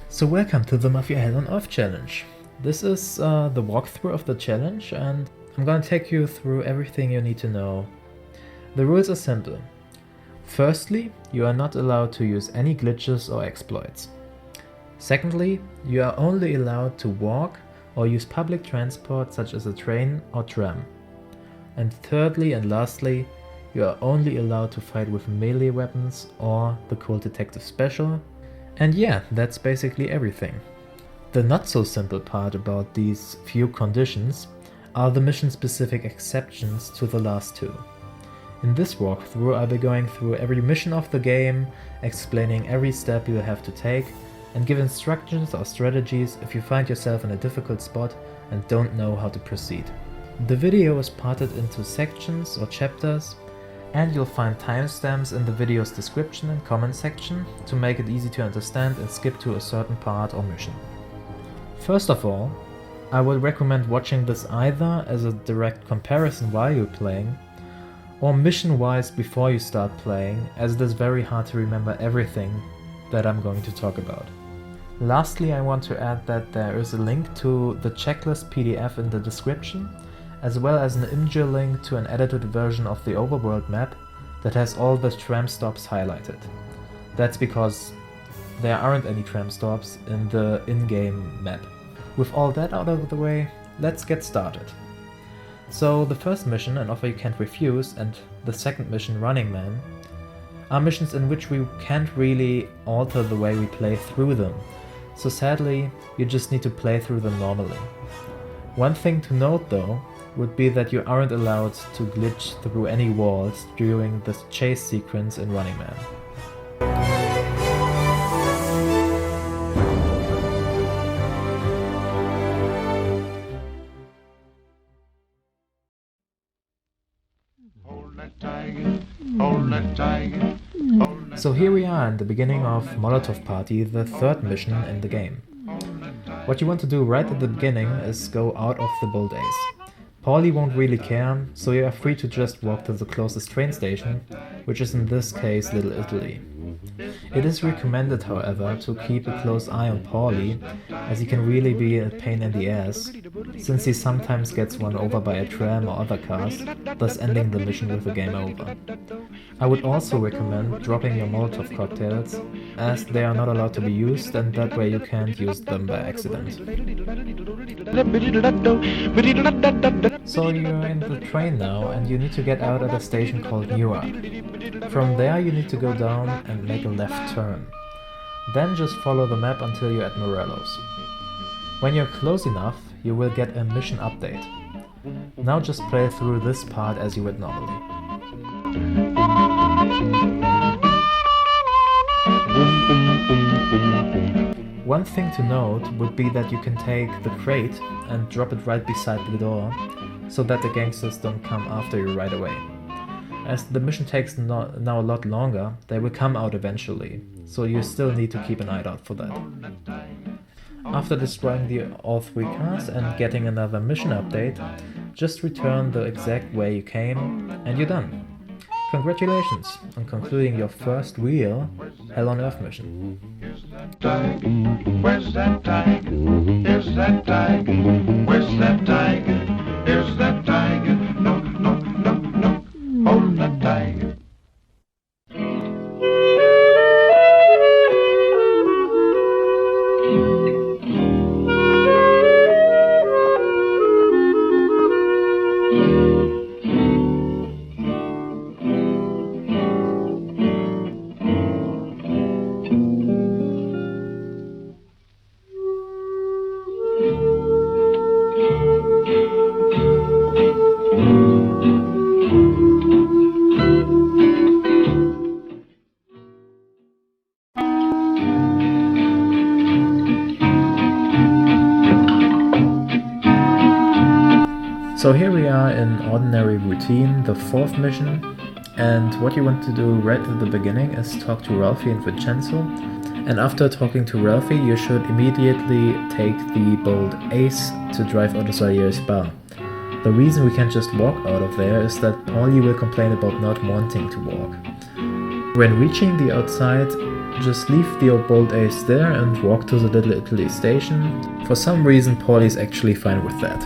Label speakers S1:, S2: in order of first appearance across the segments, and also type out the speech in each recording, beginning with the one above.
S1: So welcome to the Mafia Hell on Earth challenge. This is the walkthrough of the challenge, and I'm gonna take you through everything you need to know. The rules are simple. Firstly, you are not allowed to use any glitches or exploits. Secondly, you are only allowed to walk or use public transport such as a train or tram. And thirdly and lastly, you are only allowed to fight with melee weapons or the Cool Detective Special. And yeah, that's basically everything. The not so simple part about these few conditions are the mission specific exceptions to the last two. In this walkthrough I'll be going through every mission of the game, explaining every step you have to take, and give instructions or strategies if you find yourself in a difficult spot and don't know how to proceed. The video is parted into sections or chapters, and you'll find timestamps in the video's description and comment section to make it easy to understand and skip to a certain part or mission. First of all, I would recommend watching this either as a direct comparison while you're playing, or mission-wise before you start playing, as it is very hard to remember everything that I'm going to talk about. Lastly, I want to add that there is a link to the checklist PDF in the description, as well as an imgur link to an edited version of the overworld map that has all the tram stops highlighted. That's because there aren't any tram stops in the in-game map. With all that out of the way, let's get started. So the first mission, An Offer You Can't Refuse, and the second mission, Running Man, are missions in which we can't really alter the way we play through them, so sadly you just need to play through them normally. One thing to note though would be that you aren't allowed to glitch through any walls during the chase sequence in Running Man. So here we are in the beginning of Molotov Party, the third mission in the game. What you want to do right at the beginning is go out of the bull days. Paulie won't really care, so you are free to just walk to the closest train station, which is in this case Little Italy. It is recommended, however, to keep a close eye on Paulie, as he can really be a pain in the ass, since he sometimes gets run over by a tram or other cars, thus ending the mission with a game over. I would also recommend dropping your Molotov cocktails, as they are not allowed to be used, and that way you can't use them by accident. So you're in the train now, and you need to get out at a station called Newark. From there you need to go down and make a left turn. Then just follow the map until you're at Morelos. When you're close enough, you will get a mission update. Now just play through this part as you would normally. One thing to note would be that you can take the crate and drop it right beside the door, so that the gangsters don't come after you right away. As the mission takes now a lot longer, they will come out eventually, so you still need to keep an eye out for that. After destroying all three cars and getting another mission update, just return the exact way you came and you're done. Congratulations on concluding your first real Hell on Earth mission.
S2: Where's that tiger? Is that tiger? Where's that tiger? Is that tiger? No, no, no, no. Hold that tiger.
S1: So here we are in Ordinary Routine, the fourth mission, and what you want to do right at the beginning is talk to Ralphie and Vincenzo, and after talking to Ralphie you should immediately take the bold Ace to drive out of Salier's bar. The reason we can't just walk out of there is that Paulie will complain about not wanting to walk. When reaching the outside, just leave the bold ace there and walk to the Little Italy station. For some reason, Paulie's actually fine with that.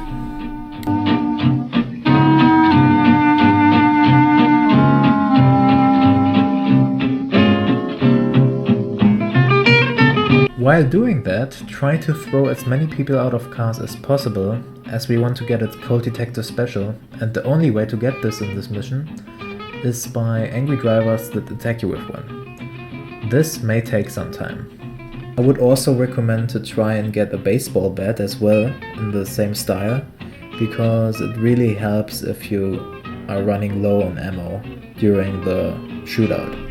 S1: While doing that, try to throw as many people out of cars as possible, as we want to get a cold detector special, and the only way to get this in this mission is by angry drivers that attack you with one. This may take some time. I would also recommend to try and get a baseball bat as well in the same style, because it really helps if you are running low on ammo during the shootout.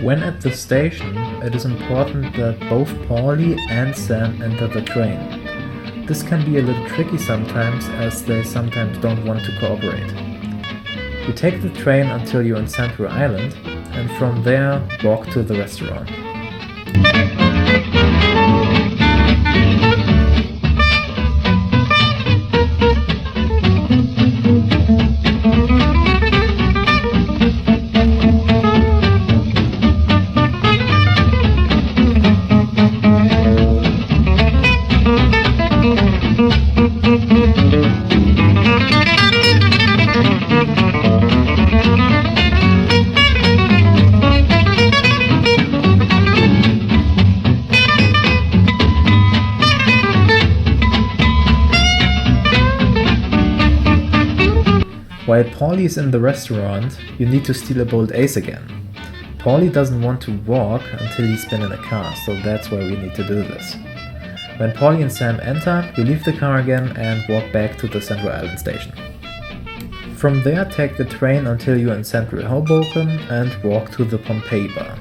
S1: When at the station, it is important that both Paulie and Sam enter the train. This can be a little tricky sometimes, as they sometimes don't want to cooperate. You take the train until you're in Central Island, and from there walk to the restaurant. While Paulie is in the restaurant, you need to steal a bold ace again. Paulie doesn't want to walk until he's been in a car, so that's why we need to do this. When Paulie and Sam enter, you leave the car again and walk back to the Central Island station. From there, take the train until you're in Central Hoboken and walk to the Pompeii bar.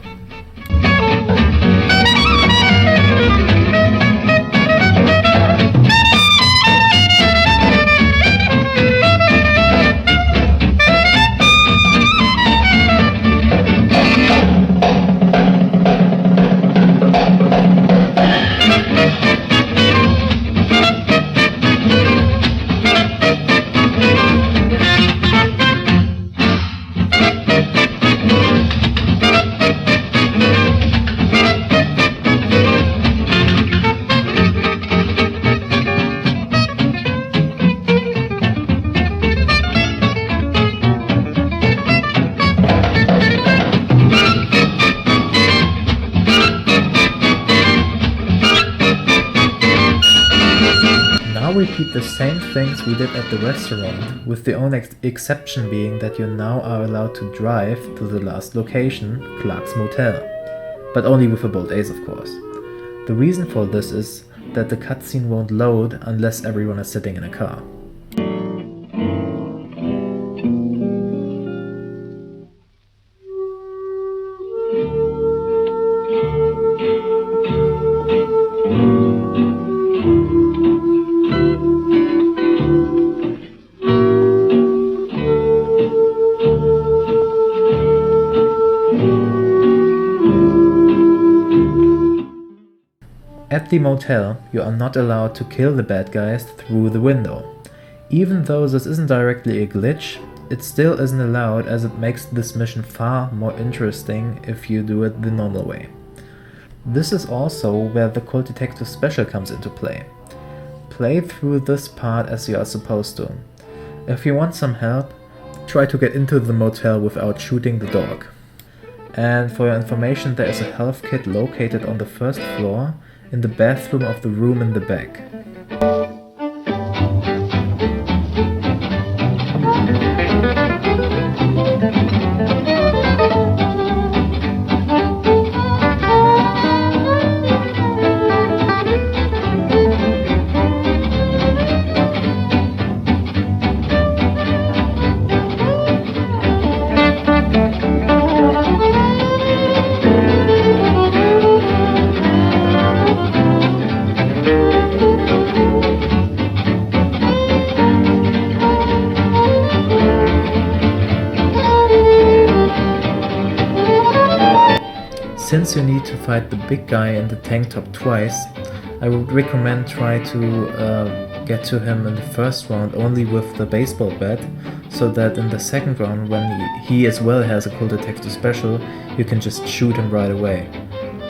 S1: Repeat the same things we did at the restaurant, with the only exception being that you now are allowed to drive to the last location, Clark's Motel. But only with a bold ace, of course. The reason for this is that the cutscene won't load unless everyone is sitting in a car. At the motel, you are not allowed to kill the bad guys through the window. Even though this isn't directly a glitch, it still isn't allowed, as it makes this mission far more interesting if you do it the normal way. This is also where the Cold Detective Special comes into play. Play through this part as you are supposed to. If you want some help, try to get into the motel without shooting the dog. And for your information, there is a health kit located on the first floor in the bathroom of the room in the back. Since you need to fight the big guy in the tank top twice, I would recommend try to get to him in the first round only with the baseball bat, so that in the second round, when he as well has a Cold Detective Special, you can just shoot him right away.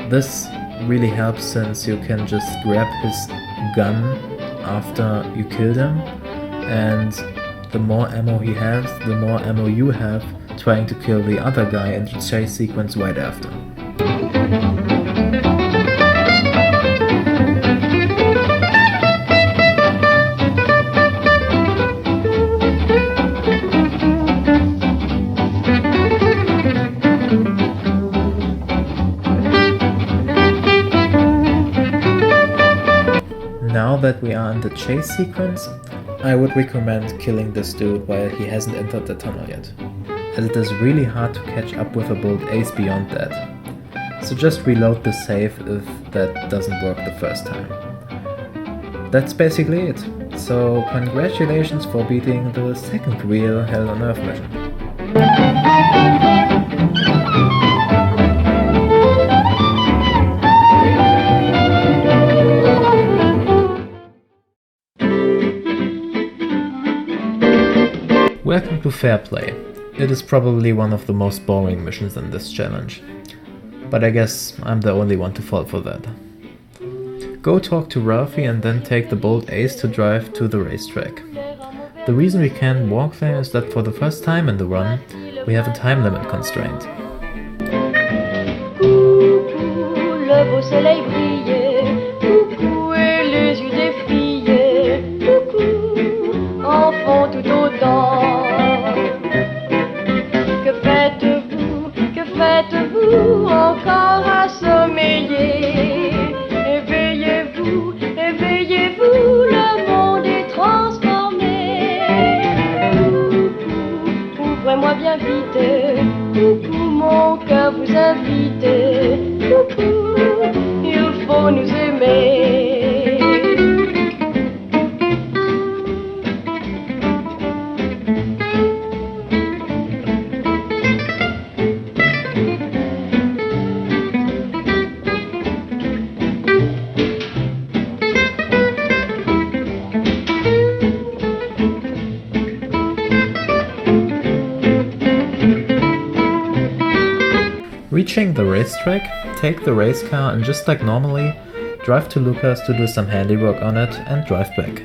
S1: This really helps since you can just grab his gun after you killed him, and the more ammo he has, the more ammo you have trying to kill the other guy in the chase sequence right after. Now that we are in the chase sequence, I would recommend killing this dude while he hasn't entered the tunnel yet, as it is really hard to catch up with a bolt ace beyond that. So just reload the save if that doesn't work the first time. That's basically it. So congratulations for beating the second real Hell on Earth mission. Welcome to Fairplay. It is probably one of the most boring missions in this challenge. But I guess I'm the only one to fall for that. Go talk to Ralphie and then take the bold ace to drive to the racetrack. The reason we can't walk there is that for the first time in the run, we have a time limit constraint.
S3: Coucou, le beau soleil brillait, coucou et les yeux des filles, coucou, enfants tout autant. Que faites-vous encore à sommeiller? Éveillez-vous, éveillez-vous, le monde est transformé. Coucou, ouvrez-moi bien vite, coucou, mon cœur vous invite, coucou, il faut nous aimer.
S1: Reaching the racetrack, take the race car and just like normally, drive to Lucas to do some handiwork on it and drive back.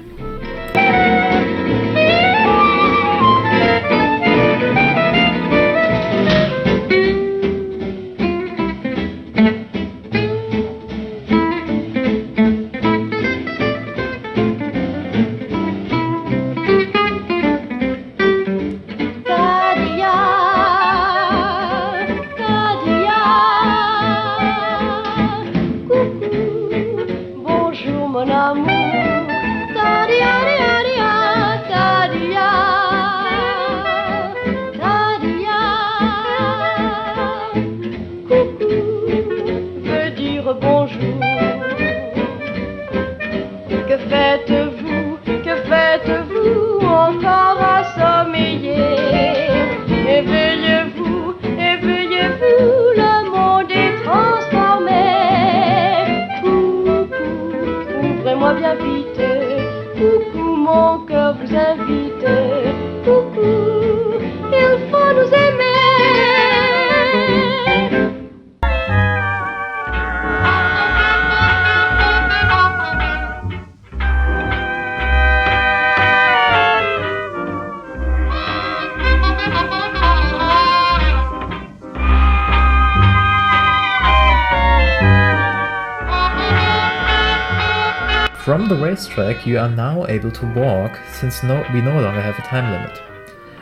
S3: Mon amour,
S1: From the racetrack you are now able to walk, since we no longer have a time limit.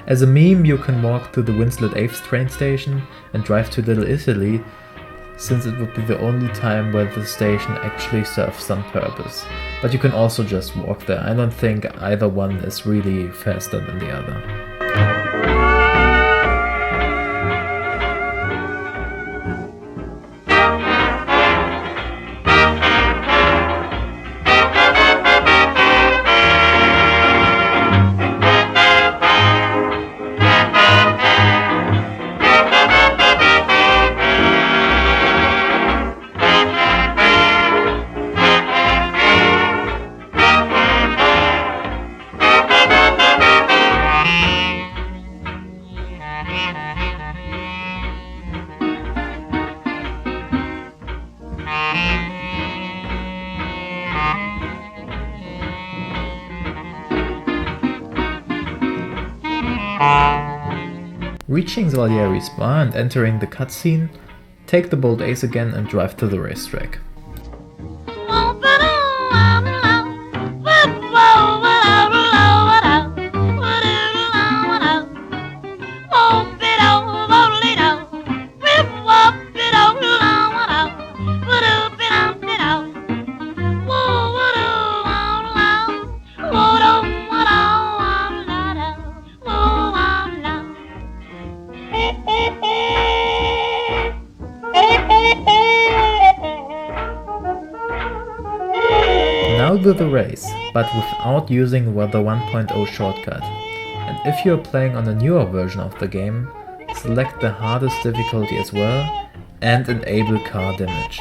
S1: As a meme, you can walk to the Winslet 8th train station and drive to Little Italy, since it would be the only time where the station actually serves some purpose. But you can also just walk there. I don't think either one is really faster than the other. Reaching Salieri's bar and entering the cutscene, take the bold ace again and drive to the racetrack. Now do the race, but without using the 1.0 shortcut. And if you are playing on a newer version of the game, select the hardest difficulty as well and enable car damage.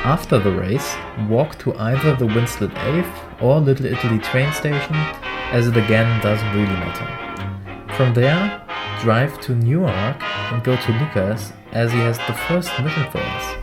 S1: After the race, walk to either the Winslet 8th or Little Italy train station, as it again doesn't really matter. From there, drive to Newark and go to Lucas, as he has the first mission for us.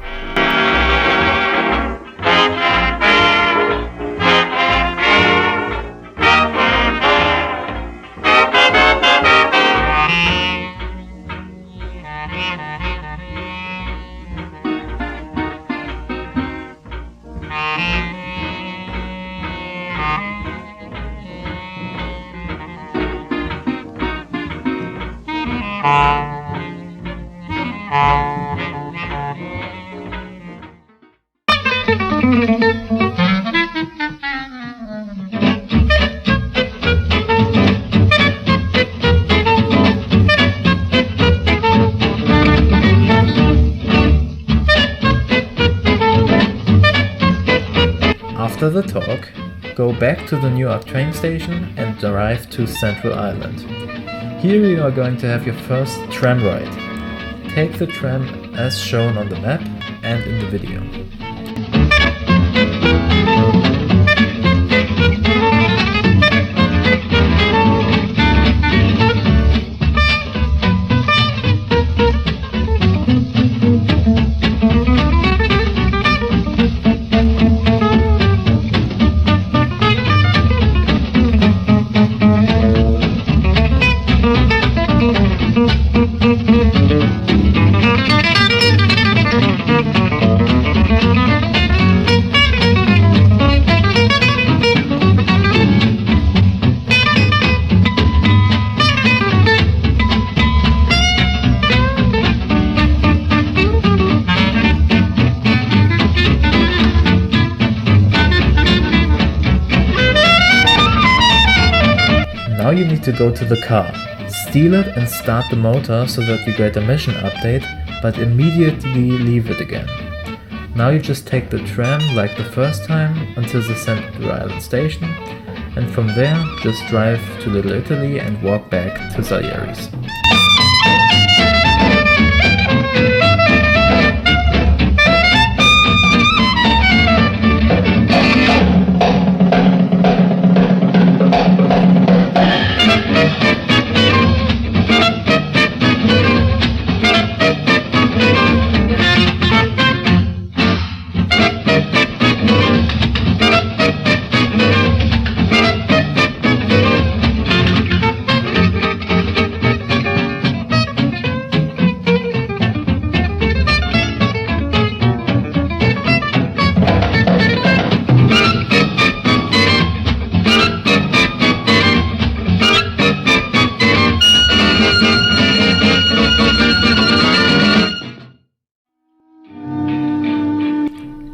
S1: After the talk, go back to the Newark train station and drive to Central Island. Here you are going to have your first tram ride. Take the tram as shown on the map and in the video. Now you need to go to the car, steal it and start the motor so that you get a mission update, but immediately leave it again. Now you just take the tram like the first time until the Central Island station, and from there just drive to Little Italy and walk back to Salieri's.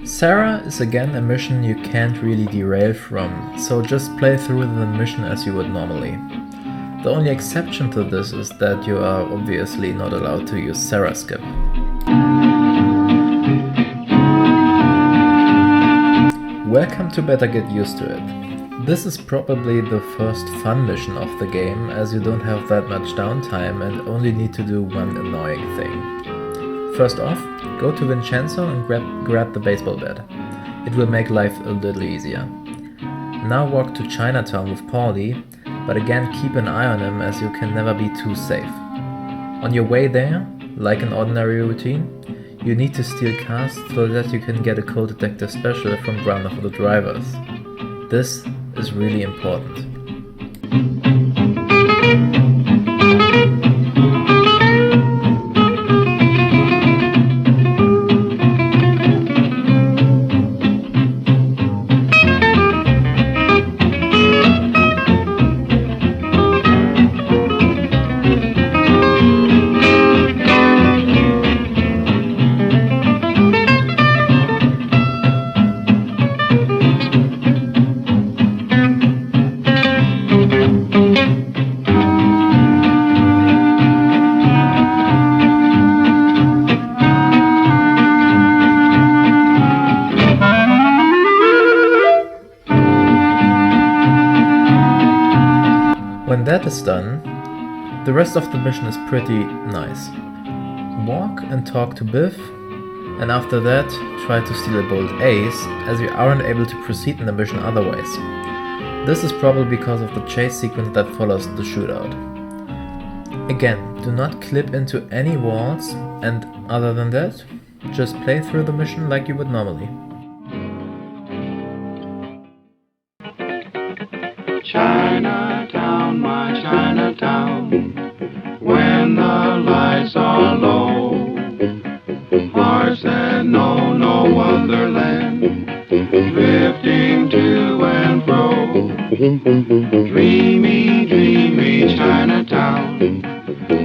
S1: Sarah is again a mission you can't really derail from, so just play through the mission as you would normally. The only exception to this is that you are obviously not allowed to use Sarah skip. Welcome to Better Get Used to It. This is probably the first fun mission of the game, as you don't have that much downtime and only need to do one annoying thing. First off, go to Vincenzo and grab the baseball bat. It will make life a little easier. Now walk to Chinatown with Paulie, but again keep an eye on him as you can never be too safe. On your way there, like an ordinary routine, you need to steal cars so that you can get a coal detector special from Browner for the drivers. This is really important. When that is done, the rest of the mission is pretty nice. Walk and talk to Biff, and after that try to steal a bold ace, as you aren't able to proceed in the mission otherwise. This is probably because of the chase sequence that follows the shootout. Again, do not clip into any walls, and other than that, just play through the mission like you would normally.
S2: Chinatown, my Chinatown, when the lights are low, hearts that know no other land, drifting to and fro. Dreamy, dreamy Chinatown,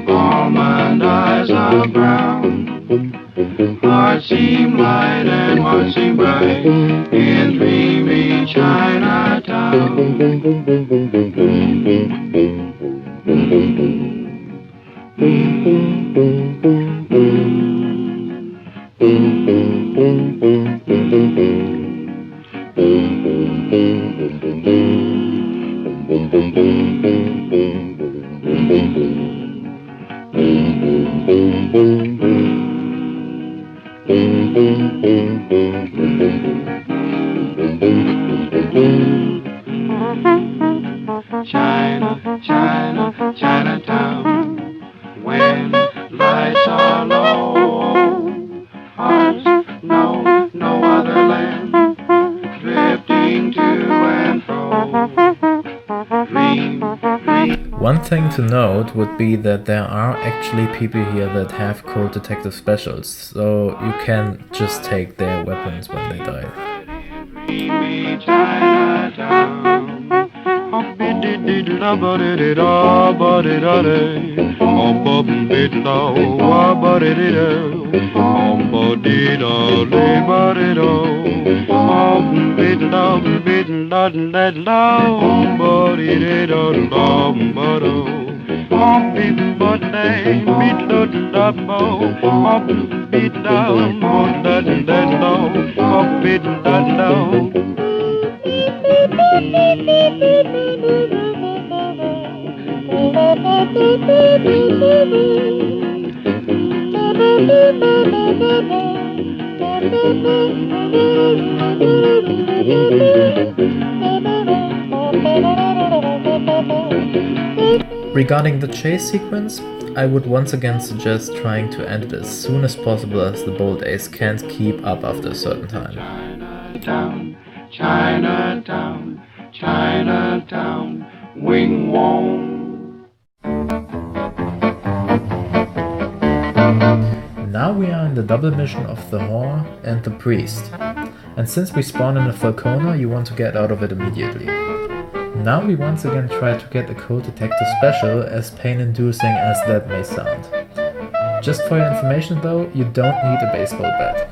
S2: almond eyes are brown, hearts seem light and hearts seem bright in dreamy Chinatown. Chinatown, when lights are low, hearts know no other land, drifting to and fro. Dream.
S1: One thing to note would be that there are actually people here that have cold detective specials, so you can just take their weapons when they die. Regarding the chase sequence, I would once again suggest trying to end it as soon as possible, as the bolt ace can't keep up after a certain time.
S2: Chinatown, Chinatown, Chinatown, wing wong.
S1: Now we are in the double mission of the whore and the priest, and since we spawn in a Falconer, you want to get out of it immediately. Now we once again try to get a cold detective special, as pain-inducing as that may sound. Just for your information though, you don't need a baseball bat.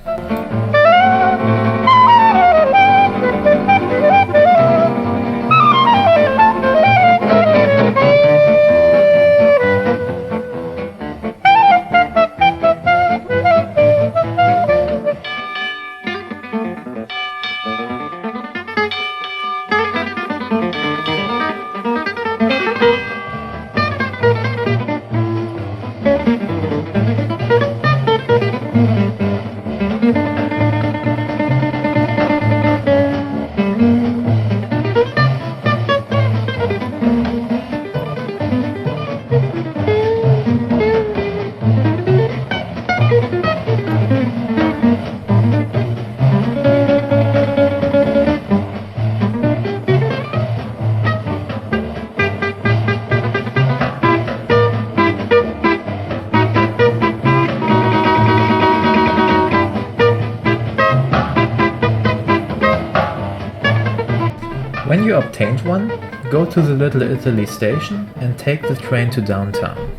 S1: When you obtained one, go to the Little Italy station and take the train to downtown.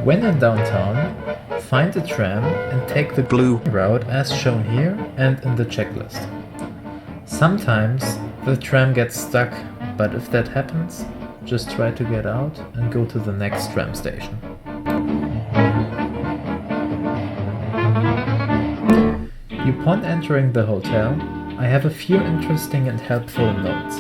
S1: When in downtown, find a tram and take the blue route as shown here and in the checklist. Sometimes the tram gets stuck, but if that happens, just try to get out and go to the next tram station. Upon entering the hotel, I have a few interesting and helpful notes.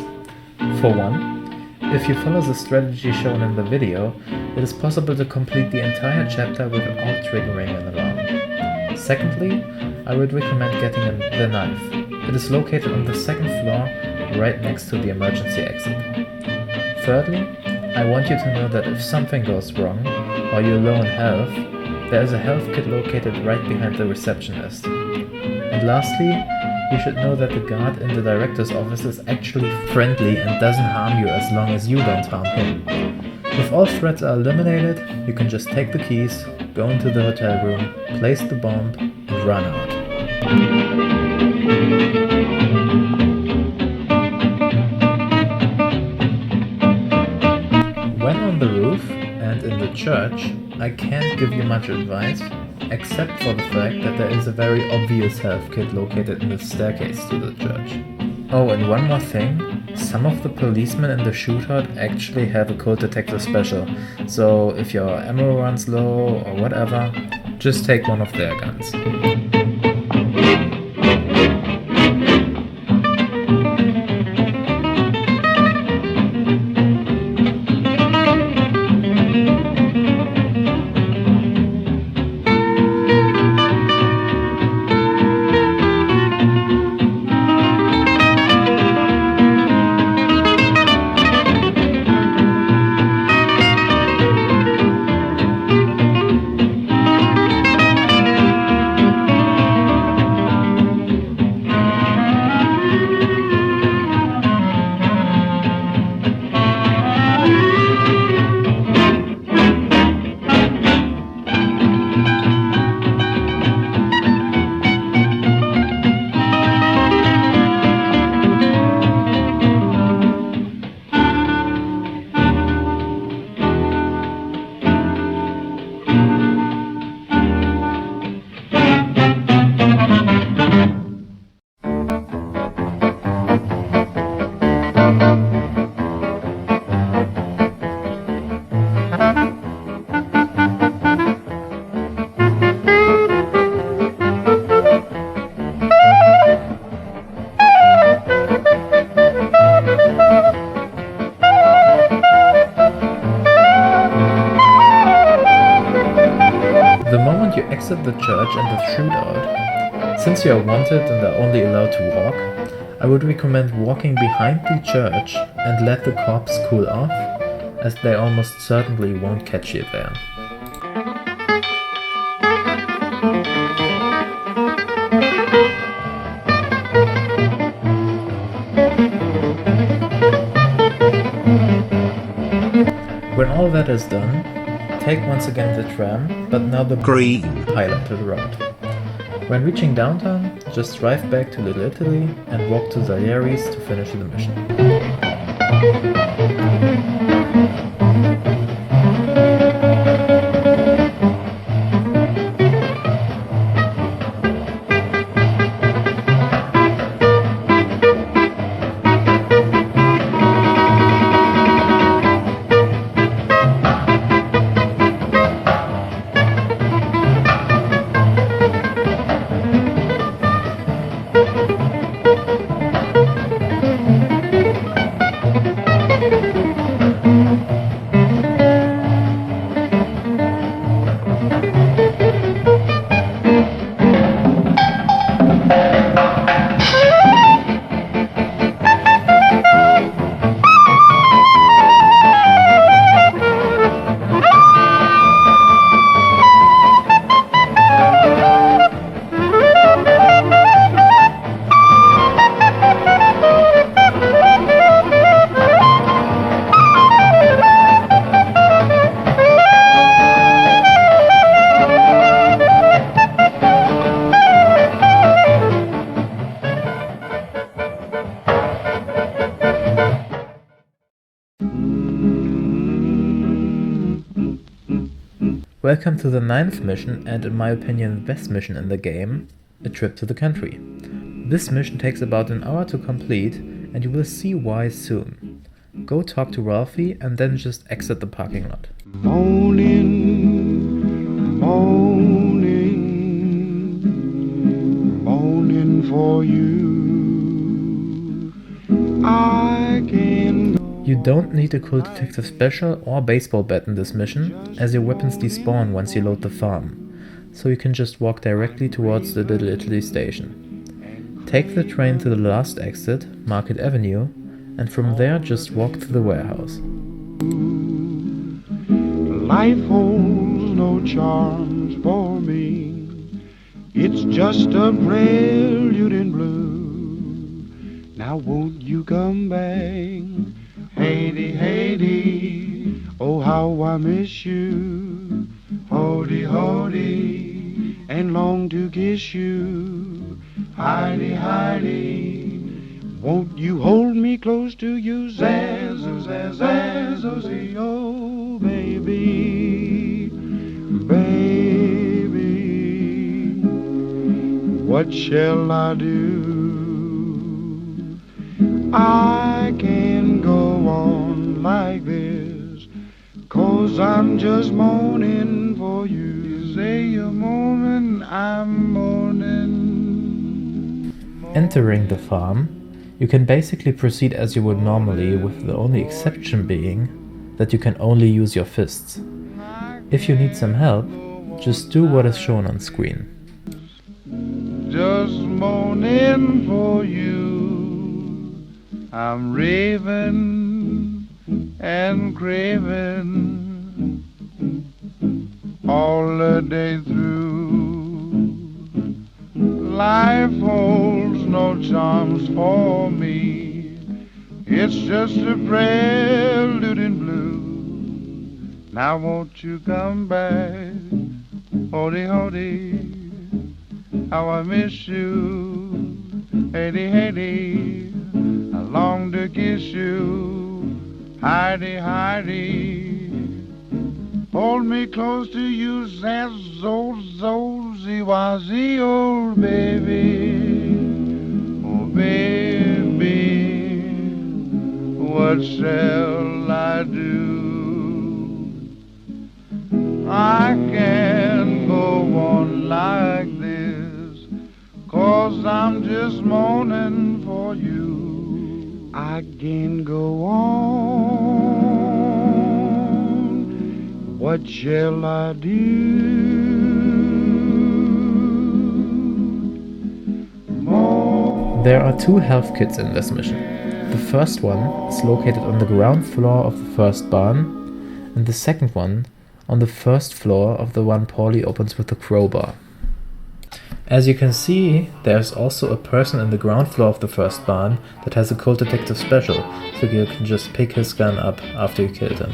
S1: For one, if you follow the strategy shown in the video, it is possible to complete the entire chapter without triggering an alarm. Secondly, I would recommend getting the knife. It is located on the second floor, right next to the emergency exit. Thirdly, I want you to know that if something goes wrong, or you're low in health, there is a health kit located right behind the receptionist. And lastly, you should know that the guard in the director's office is actually friendly and doesn't harm you as long as you don't harm him. If all threats are eliminated, you can just take the keys, go into the hotel room, place the bomb, and run out. When on the roof and in the church, I can't give you much advice, except for the fact that there is a very obvious health kit located in the staircase to the church. Oh, and one more thing, some of the policemen in the shootout actually have a cold detector special, so if your ammo runs low or whatever, just take one of their guns. The moment you exit the church and the shootout, since you are wanted and are only allowed to walk, I would recommend walking behind the church and let the cops cool off, as they almost certainly won't catch you there. When all that is done, take once again the tram, but now the green highlighted road. When reaching downtown, just drive back to Little Italy and walk to Salieri's to finish the mission. Welcome to the 9th mission and in my opinion the best mission in the game, a trip to the country. This mission takes about an hour to complete and you will see why soon. Go talk to Ralphie and then just exit the parking lot.
S2: Moaning, moaning, moaning for you. I can.
S1: You don't need a cool detective special or baseball bat in this mission, as your weapons despawn once you load the farm, so you can just walk directly towards the Little Italy station. Take the train to the last exit, Market Avenue, and from there just walk to the warehouse.
S2: Life holds no charms for me. It's just a prelude in blue. Now won't you come back? Haiti, Haiti, oh how I miss you. Hody, hody, and long to kiss you. Heidi, Heidi, won't you hold me close to you? Zazoo, zazoo, oh, baby, baby, what shall I do? I can't go on like this, 'cause I'm just moaning for you. You say you're moaning, I'm moaning.
S1: Entering the farm, you can basically proceed as you would normally, with the only exception being that you can only use your fists. If you need some help, just do what is shown on screen.
S2: Just moaning for you. I'm raving and craving all the day through. Life holds no charms for me. It's just a prelude in blue. Now won't you come back? Hody, hody, how I miss you. Hady, hady, I long to kiss you. Heidi, Heidi, hold me close to you. Zazzo, zozy, wazy, old baby. Oh, baby, what shall I do? I can't go on like this, 'cause I'm just moaning for you. I can't go on. What shall I do?
S1: There are 2 health kits in this mission. The first one is located on the ground floor of the first barn, and the second one on the first floor of the one Paulie opens with the crowbar. As you can see, there's also a person in the ground floor of the first barn that has a cold detective special, so you can just pick his gun up after you killed him.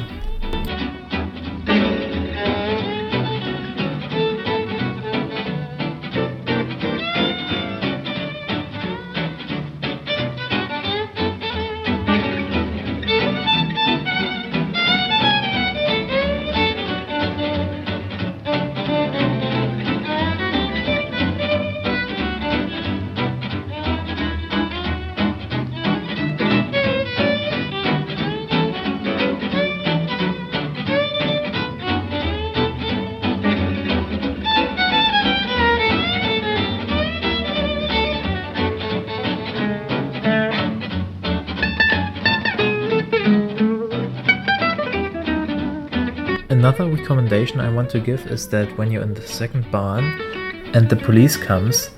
S1: Another recommendation I want to give is that when you're in the second barn and the police comes,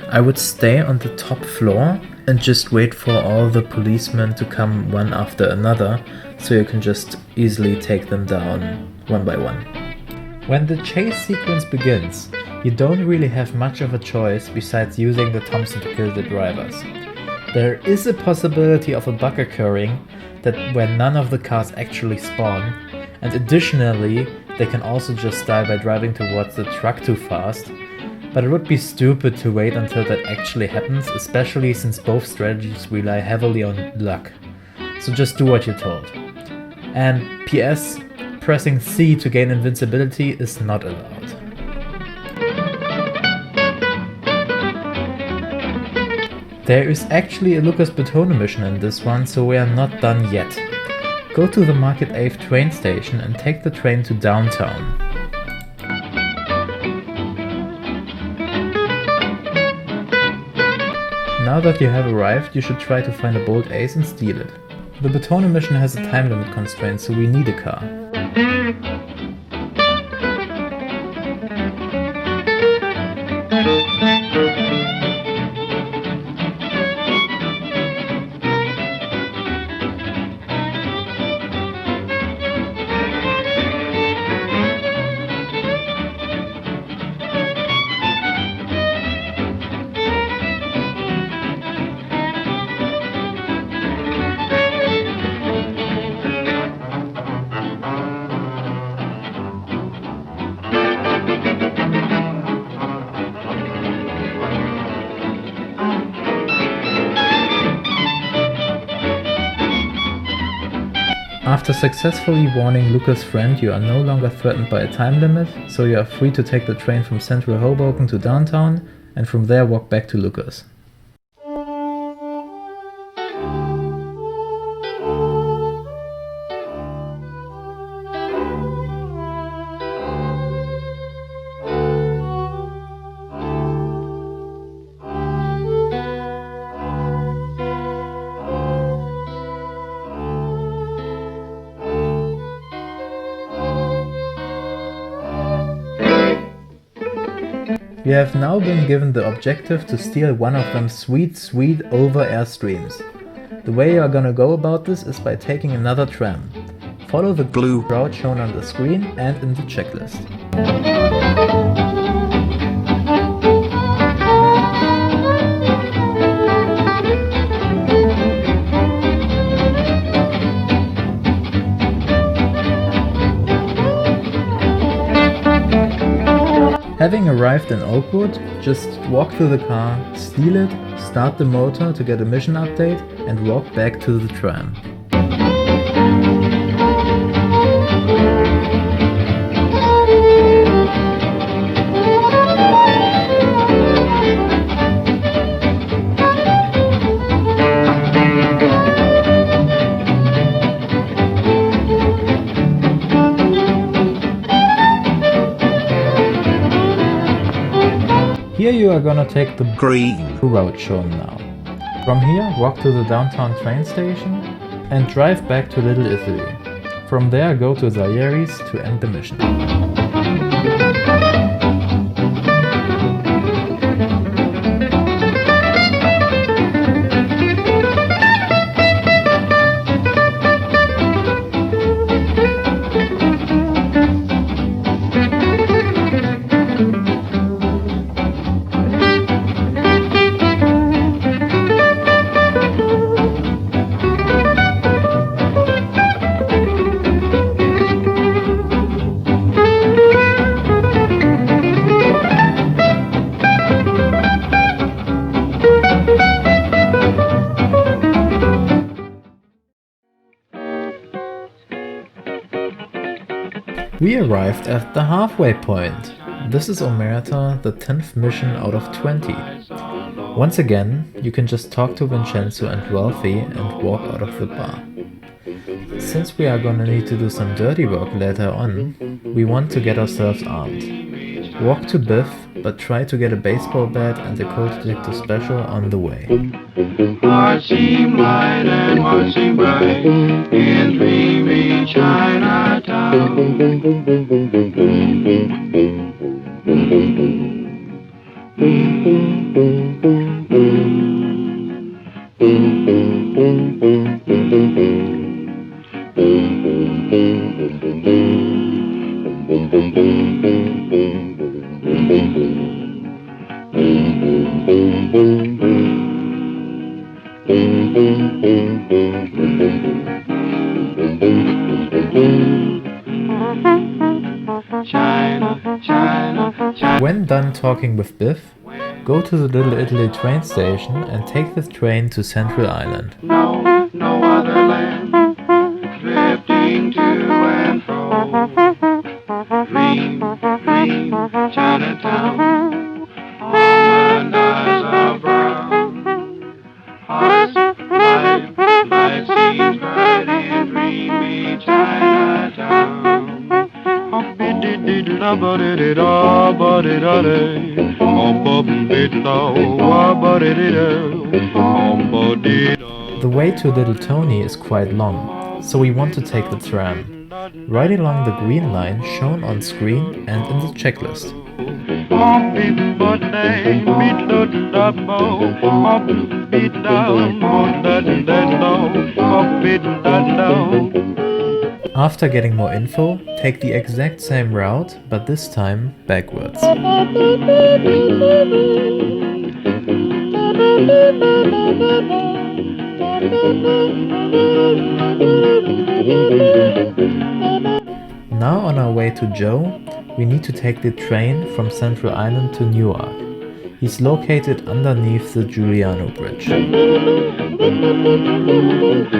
S1: I would stay on the top floor and just wait for all the policemen to come one after another, so you can just easily take them down one by one. When the chase sequence begins, you don't really have much of a choice besides using the Thompson to kill the drivers. There is a possibility of a bug occurring that when none of the cars actually spawn, and additionally, they can also just die by driving towards the truck too fast. But it would be stupid to wait until that actually happens, especially since both strategies rely heavily on luck. So just do what you're told. And PS, pressing C to gain invincibility is not allowed. There is actually a Lucas Batone mission in this one, so we are not done yet. Go to the Market Ave train station and take the train to downtown. Now that you have arrived, you should try to find a bold ace and steal it. The Batone mission has a time limit constraint, so we need a car. After successfully warning Luca's friend you are no longer threatened by a time limit, so you are free to take the train from central Hoboken to downtown and from there walk back to Luca's. We have now been given the objective to steal one of them sweet over-air streams. The way you are gonna go about this is by taking another tram. Follow the blue route shown on the screen and in the checklist. Having arrived in Oakwood, just walk to the car, steal it, start the motor to get a mission update and walk back to the tram. Here you are gonna take the green route shown now. From here, walk to the downtown train station and drive back to Little Italy. From there, go to Zayeri's to end the mission. We arrived at the halfway point. This is Omerta, the 10th mission out of 20. Once again, you can just talk to Vincenzo and Ralphie and walk out of the bar. Since we are gonna need to do some dirty work later on, we want to get ourselves armed. Walk to Biff, but try to get a baseball bat and a cold detector special on the way.
S2: Hearts seem light and hearts seem bright in dreamy Chinatown.
S1: When done talking with Biff, go to the Little Italy train station and take the train to Central Island.
S2: No other land, drifting to and fro. Dream, Chinatown, all my eyes are brown. Hearts, life seems bright in dreamy Chinatown.
S1: The way to Little Tony is quite long, so we want to take the tram. Ride along the green line shown on screen and in the checklist. After getting more info, take the exact same route, but this time backwards. Now on our way to Joe, we need to take the train from Central Island to Newark. He's located underneath the Giuliano Bridge.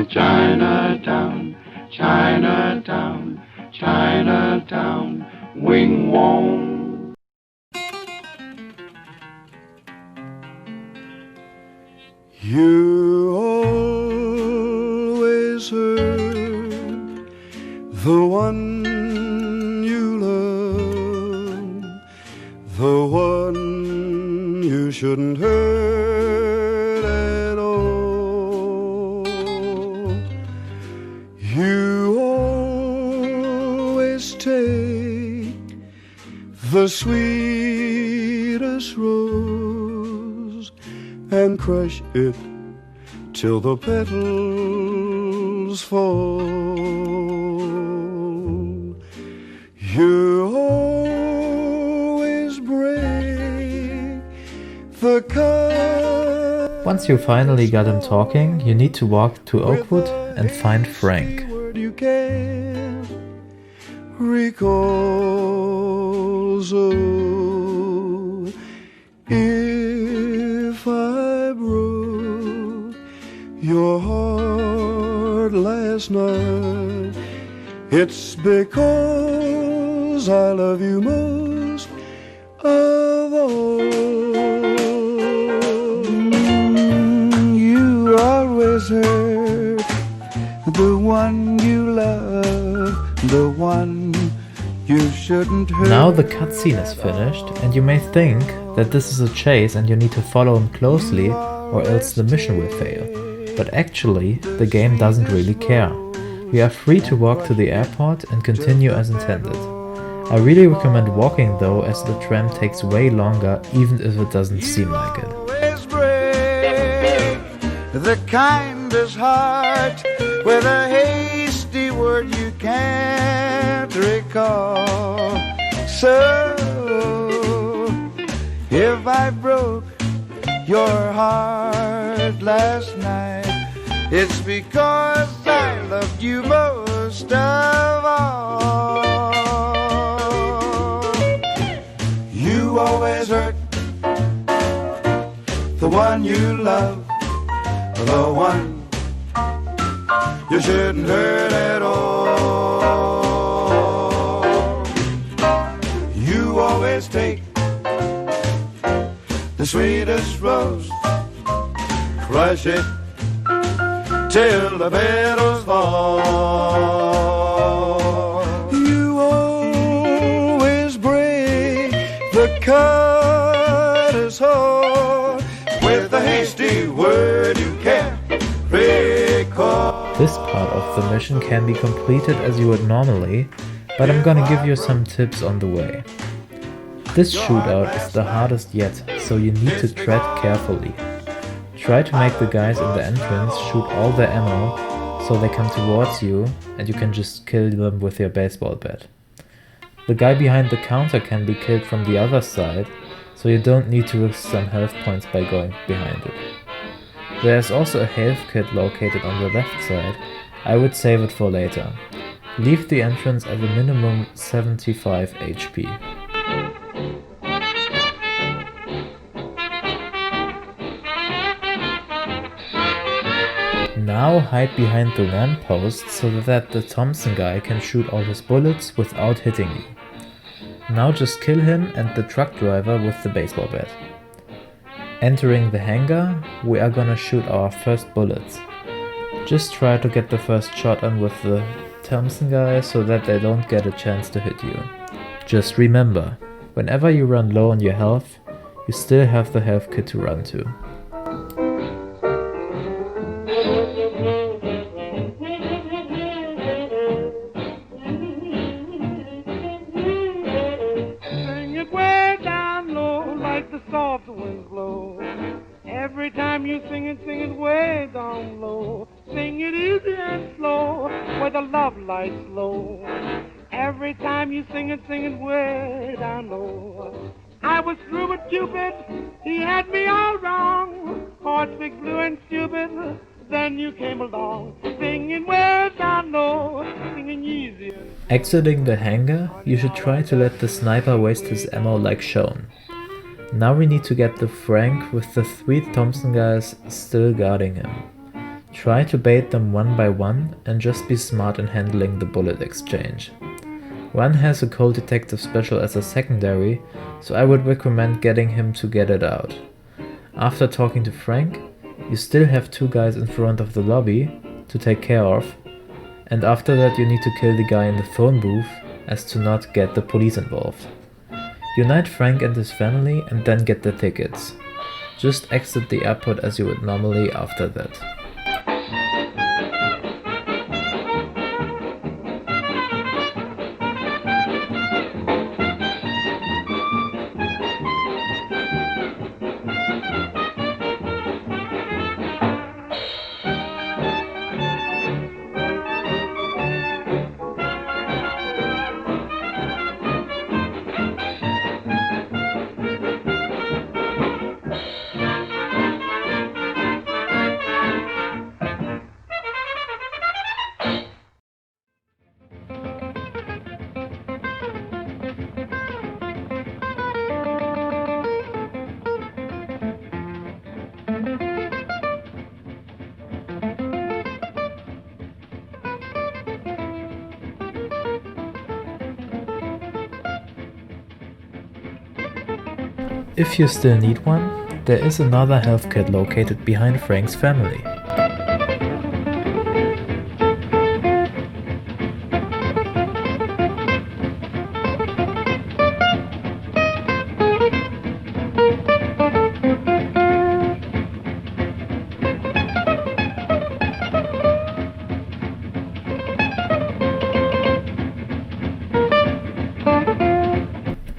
S2: Chinatown, Chinatown, Chinatown, wing wong. You always hurt the one you love, the one you shouldn't hurt at all. You always take the sweetest rose and crush it till the petals fall. You always break the cut.
S1: Once you finally got him talking, you need to walk to Oakwood and find Frank.
S2: You can't recall. So if I broke your heart last night, it's because I love you most of all. You always hurt the one you love, the one you shouldn't hurt.
S1: Now the cutscene is finished, and you may think that this is a chase and you need to follow him closely or else the mission will fail. But actually, the game doesn't really care. You are free to walk to the airport and continue as intended. I really recommend walking though, as the tram takes way longer even if it doesn't seem like it.
S2: Always break the kindest heart with a hasty word you can't recall. So if I broke your heart last night, it's because I loved you most of all. You always hurt the one you love, the one you shouldn't hurt at all. You always take the sweetest rose, crush it till the petals fall. You always break the cutter's heart with a hasty word you can't recall.
S1: This part of the mission can be completed as you would normally, but I'm gonna give you some tips on the way. This shootout is the hardest yet, so you need to tread carefully. Try to make the guys in the entrance shoot all their ammo so they come towards you and you can just kill them with your baseball bat. The guy behind the counter can be killed from the other side, so you don't need to risk some health points by going behind it. There is also a health kit located on the left side. I would save it for later. Leave the entrance at a minimum 75 HP. Now hide behind the lamppost so that the Thompson guy can shoot all his bullets without hitting you. Now just kill him and the truck driver with the baseball bat. Entering the hangar, we are gonna shoot our first bullets. Just try to get the first shot on with the Thompson guy so that they don't get a chance to hit you. Just remember, whenever you run low on your health, you still have the health kit to run to.
S2: Sing it way down low like the soft winds blow. Every time you sing it way down low. Sing it easy and slow, where the love lights low. Every time you sing it way down low. I was through with Cupid, he had me all wrong. Heart big, blue and stupid, then you came along. Singing way down low, singing easy.
S1: Exiting the hangar, you should try to let the sniper waste his ammo like shown. Now we need to get the Frank with the 3 Thompson guys still guarding him. Try to bait them one by one and just be smart in handling the bullet exchange. One has a cold detective special as a secondary, so I would recommend getting him to get it out. After talking to Frank, you still have 2 guys in front of the lobby to take care of, and after that you need to kill the guy in the phone booth as to not get the police involved. Unite Frank and his family and then get the tickets. Just exit the airport as you would normally after that. If you still need one, there is another health kit located behind Frank's family.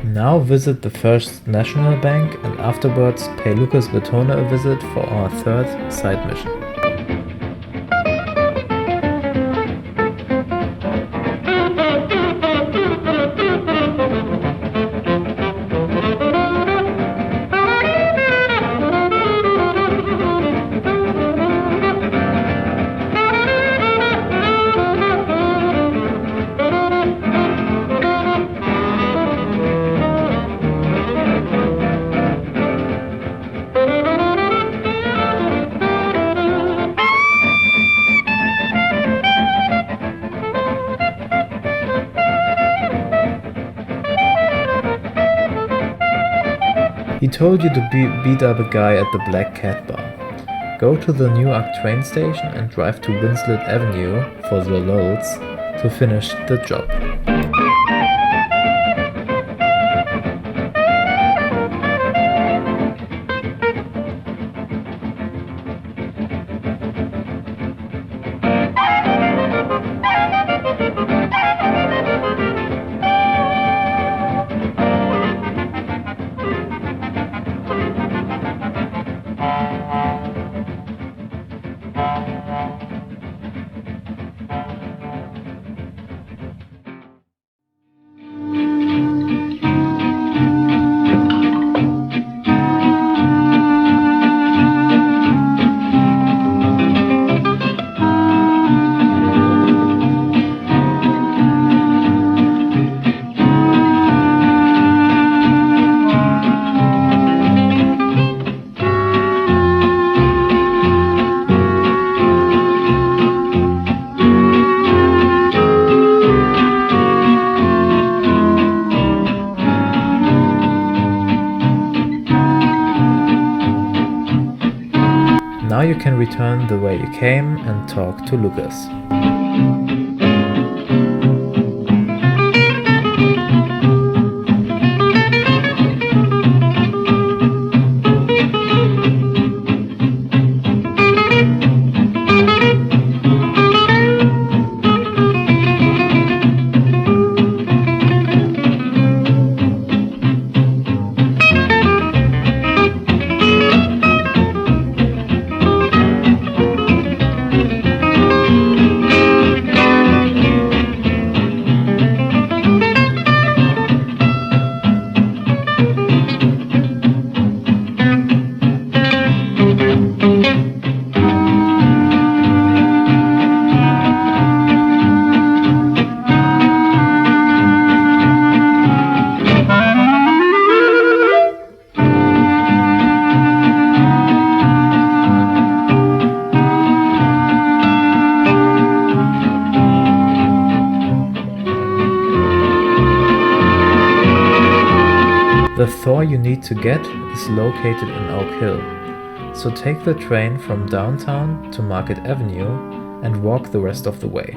S1: Now visit the First National Bank and afterwards pay Lucas Bertone a visit for our 3rd side mission. He told you to beat up a guy at the Black Cat Bar. Go to the Newark train station and drive to Winslet Avenue for the loads to finish the job. Now you can return the way you came and talk to Lucas. Thor you need to get is located in Oak Hill, so take the train from downtown to Market Avenue and walk the rest of the way.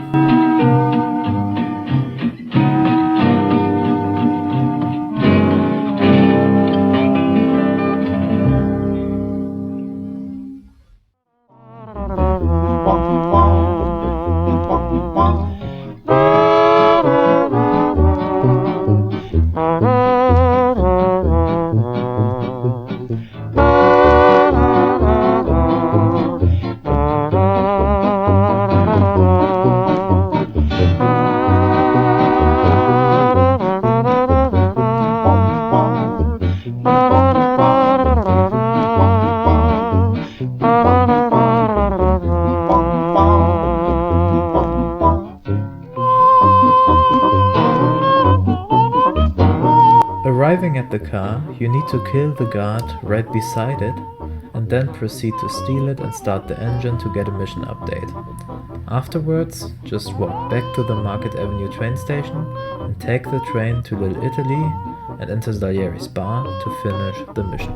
S1: Arriving at the car, you need to kill the guard right beside it and then proceed to steal it and start the engine to get a mission update. Afterwards, just walk back to the Market Avenue train station and take the train to Little Italy and enter Salieri's bar to finish the mission.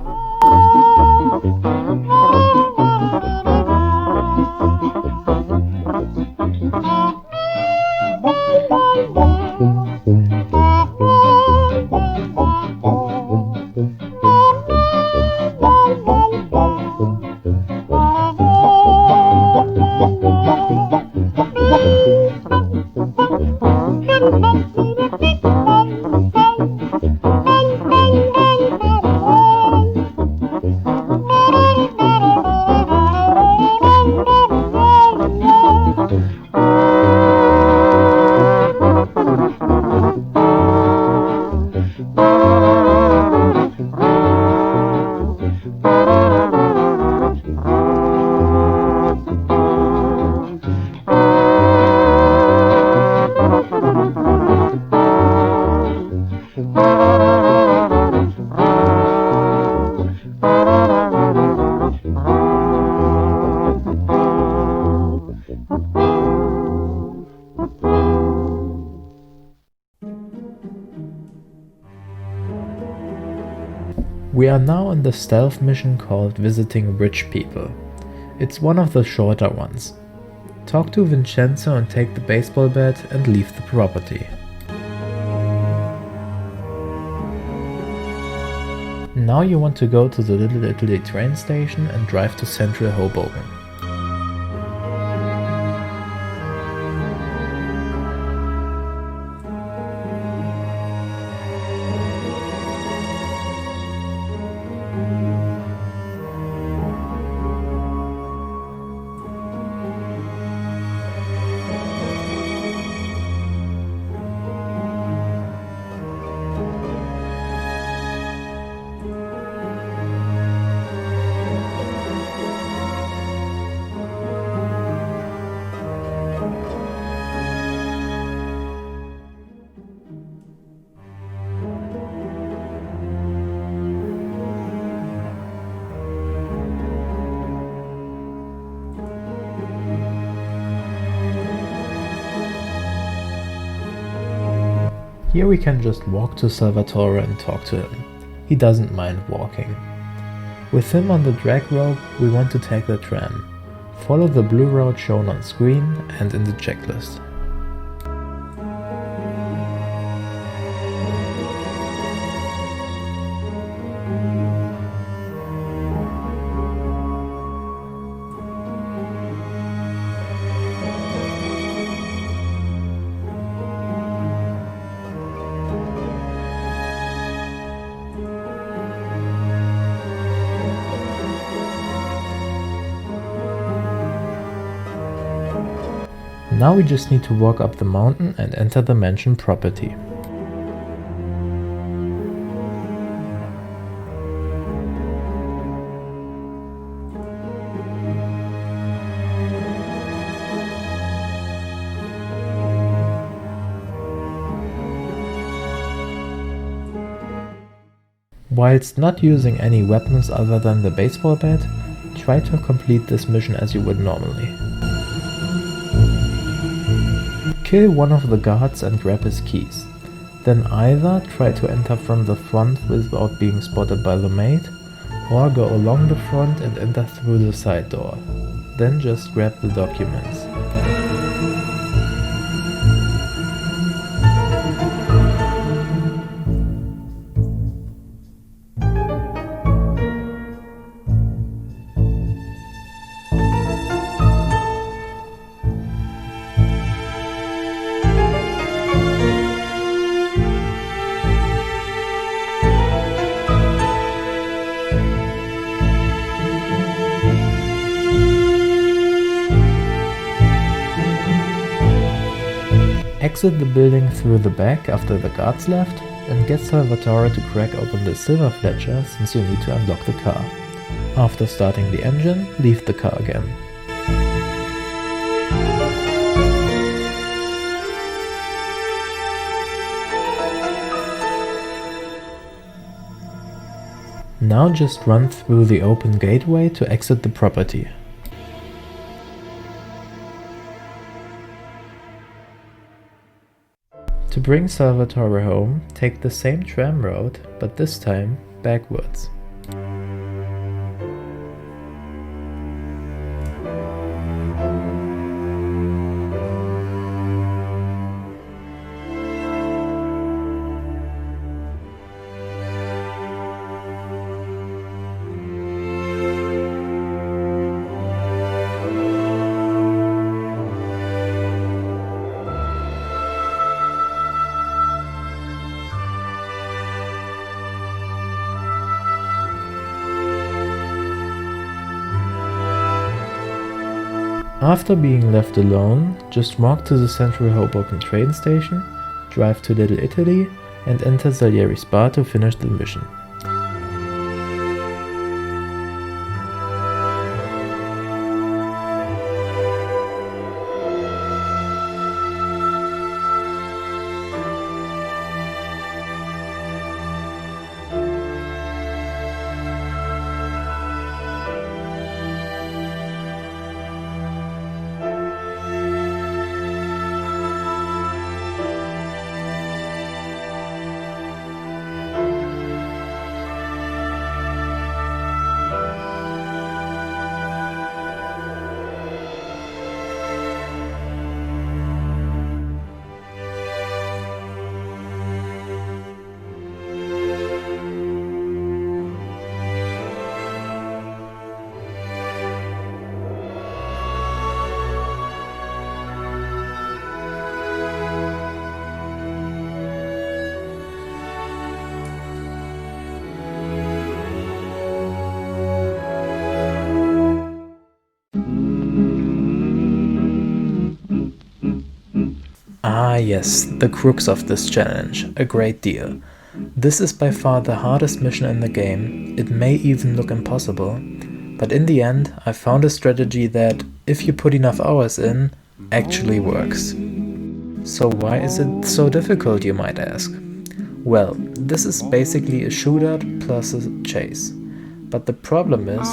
S1: We are now on the stealth mission called Visiting Rich People. It's one of the shorter ones. Talk to Vincenzo and take the baseball bat and leave the property. Now you want to go to the Little Italy train station and drive to Central Hoboken. Here we can just walk to Salvatore and talk to him. He doesn't mind walking. With him on the drag rope, we want to take the tram. Follow the blue route shown on screen and in the checklist. Now we just need to walk up the mountain and enter the mansion property. Whilst not using any weapons other than the baseball bat, try to complete this mission as you would normally. Kill one of the guards and grab his keys. Then either try to enter from the front without being spotted by the maid, or go along the front and enter through the side door. Then just grab the documents. Exit the building through the back after the guards left, and get Salvatore to crack open the silver fletcher since you need to unlock the car. After starting the engine, leave the car again. Now just run through the open gateway to exit the property. To bring Salvatore home, take the same tram road, but this time backwards. After being left alone, just walk to the central Hoboken train station, drive to Little Italy, and enter Salieri's bar to finish the mission. Ah yes, the crux of this challenge, a great deal. This is by far the hardest mission in the game, it may even look impossible, but in the end I found a strategy that, if you put enough hours in, actually works. So why is it so difficult, you might ask? Well, this is basically a shootout plus a chase. But the problem is,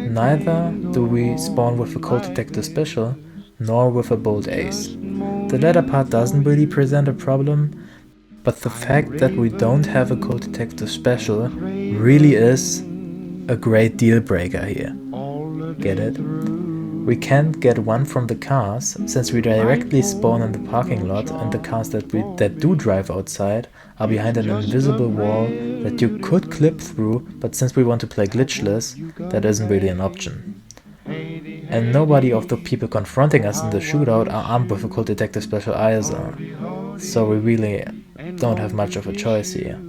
S1: neither do we spawn with a Cold Detector Special, nor with a Bold Ace. The latter part doesn't really present a problem, but the fact that we don't have a Cold Detector Special really is a great deal breaker here. Get it? We can't get one from the cars, since we directly spawn in the parking lot and the cars that do drive outside are behind an invisible wall that you could clip through, but since we want to play glitchless, that isn't really an option. And nobody of the people confronting us in the shootout are armed with a Cold Detector Special either, so we really don't have much of a choice here.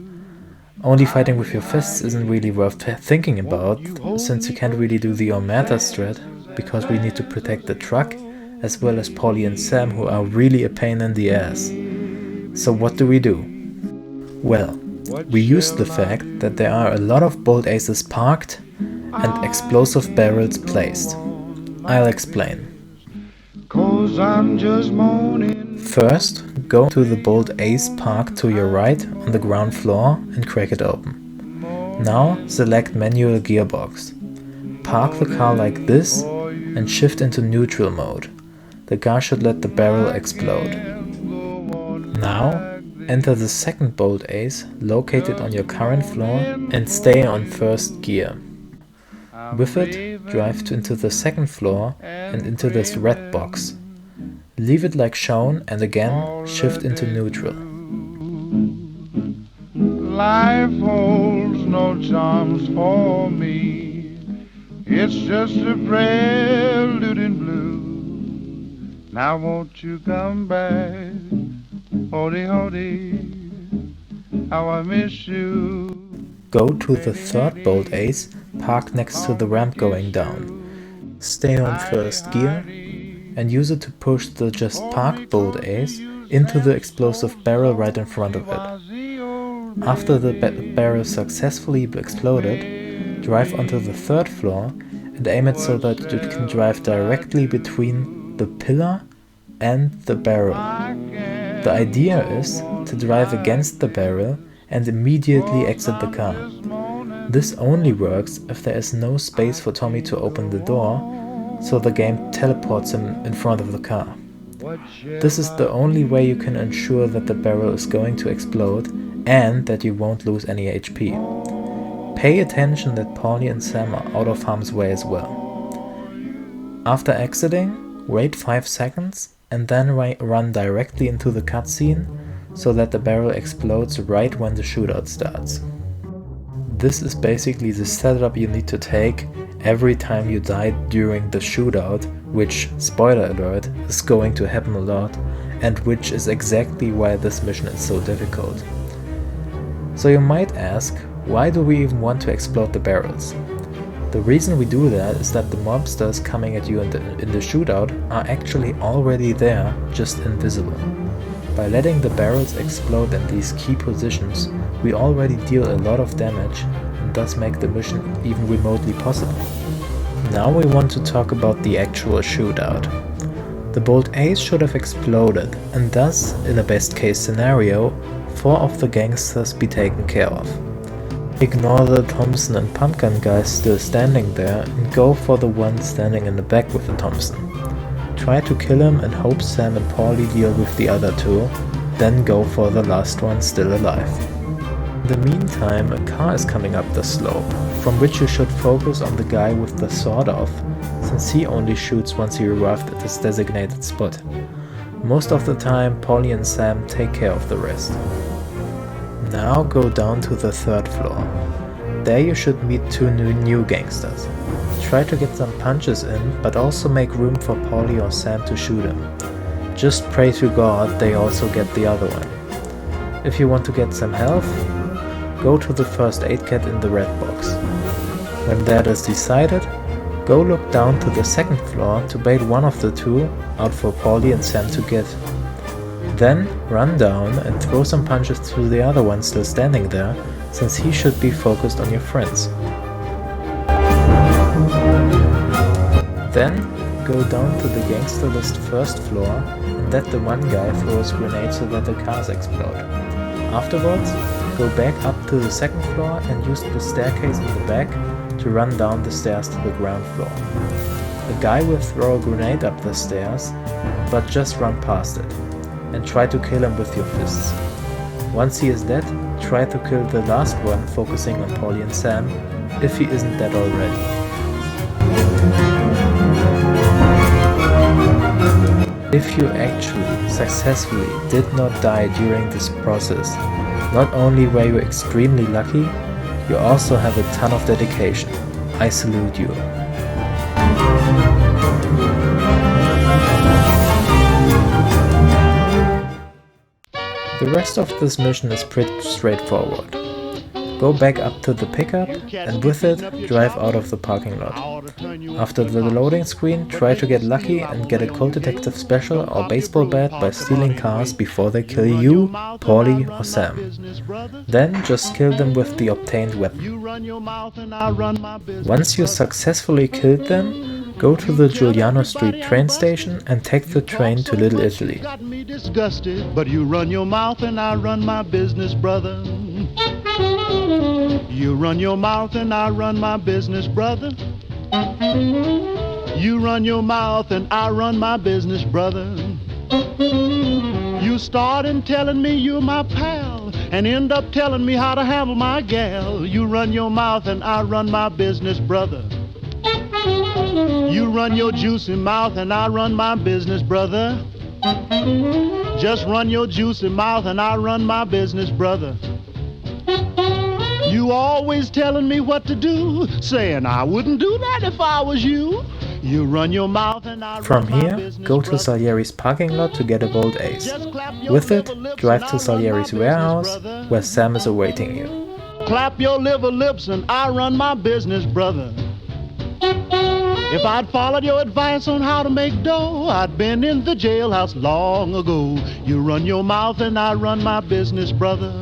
S1: Only fighting with your fists isn't really worth thinking about, since you can't really do the Omerta strat, because we need to protect the truck, as well as Polly and Sam, who are really a pain in the ass. So what do? Well, we use the fact that there are a lot of Bold Aces parked and explosive barrels placed. I'll explain. First, go to the Bold Ace parked to your right on the ground floor and crack it open. Now select Manual Gearbox. Park the car like this and shift into neutral mode. The car should let the barrel explode. Now, enter the second bold ace located on your current floor and stay on first gear. With it, drive into the second floor and into this red box. Leave it like shown and again shift into neutral.
S2: Life holds no charms for me. It's just a prelude in blue. Now won't you come back? Hody, hody, how I miss you.
S1: Go to the third bold ace, park next to the ramp going down. Stay on first gear and use it to push the just parked bold ace into the explosive barrel right in front of it. After the barrel successfully exploded, drive onto the third floor and aim it so that you can drive directly between the pillar and the barrel. The idea is to drive against the barrel and immediately exit the car. This only works if there is no space for Tommy to open the door, so the game teleports him in front of the car. This is the only way you can ensure that the barrel is going to explode and that you won't lose any HP. Pay attention that Paulie and Sam are out of harm's way as well. After exiting, wait 5 seconds and then run directly into the cutscene so that the barrel explodes right when the shootout starts. This is basically the setup you need to take every time you die during the shootout, which, spoiler alert, is going to happen a lot, and which is exactly why this mission is so difficult. So you might ask, why do we even want to explode the barrels? The reason we do that is that the mobsters coming at you in the shootout are actually already there, just invisible. By letting the barrels explode in these key positions, we already deal a lot of damage and thus make the mission even remotely possible. Now we want to talk about the actual shootout. The bolt ace should have exploded and thus, in a best case scenario, 4 of the gangsters be taken care of. Ignore the Thompson and Pumpkin guys still standing there and go for the one standing in the back with the Thompson. Try to kill him and hope Sam and Paulie deal with the other 2, then go for the last one still alive. In the meantime, a car is coming up the slope, from which you should focus on the guy with the sword off, since he only shoots once he arrived at his designated spot. Most of the time, Paulie and Sam take care of the rest. Now go down to the 3rd floor. There you should meet 2 new gangsters. Try to get some punches in, but also make room for Paulie or Sam to shoot him. Just pray to God they also get the other one. If you want to get some health, go to the first aid kit in the red box. When that is decided, go look down to the 2nd floor to bait one of the 2 out for Paulie and Sam to get. Then run down and throw some punches to the other one still standing there, since he should be focused on your friends. Then go down to the gangster list 1st floor and let the one guy throw his grenade so that the cars explode. Afterwards, go back up to the 2nd floor and use the staircase in the back to run down the stairs to the ground floor. The guy will throw a grenade up the stairs, but just run past it, and try to kill him with your fists. Once he is dead, try to kill the last one, focusing on Paulie and Sam, if he isn't dead already. If you actually successfully did not die during this process, not only were you extremely lucky, you also have a ton of dedication. I salute you. The rest of this mission is pretty straightforward. Go back up to the pickup and with it drive out of the parking lot. After the loading screen, try to get lucky and get a Cold Detective special or baseball bat by stealing cars before they kill you, Paulie or Sam. Then just kill them with the obtained weapon. Once you successfully killed them, go to the Giuliano Street train station and take the train to Little Italy.
S2: But you run your mouth and I run my business, brother. You run your mouth and I run my business, brother. You run your mouth and I run my business, brother. You You started telling me you're my pal and end up telling me how to handle my gal. You run your mouth and I run my business, brother. You run your juicy mouth and I run my business, brother. Just run your juicy mouth and I run my business, brother. You always telling me what to do, saying I wouldn't do that if I was you. You run your mouth and I
S1: From
S2: run my
S1: here,
S2: business,
S1: go to
S2: brother.
S1: Salieri's parking lot to get a Bold Ace.
S2: Just clap your
S1: With it,
S2: liver lips
S1: drive
S2: and
S1: to
S2: I run my
S1: Salieri's
S2: business,
S1: warehouse,
S2: brother.
S1: where Sam is awaiting you.
S2: Clap your liver lips and I run my business, brother. If I'd followed your advice on how to make dough, I'd been in the jailhouse long ago. You run your mouth and I run my business, brother.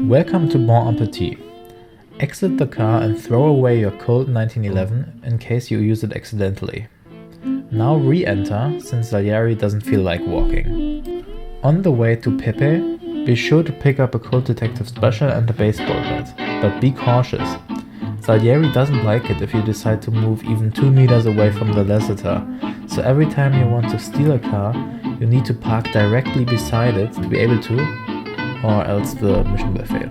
S1: Welcome to Bon Appétit. Exit the car and throw away your cold 1911 in case you use it accidentally. Now re-enter, since Salieri doesn't feel like walking. On the way to Pepe, be sure to pick up a Cold Detective Special and a baseball bat, but be cautious. Salieri doesn't like it if you decide to move even 2 meters away from the Lasseter, so every time you want to steal a car, you need to park directly beside it to be able to, or else the mission will fail.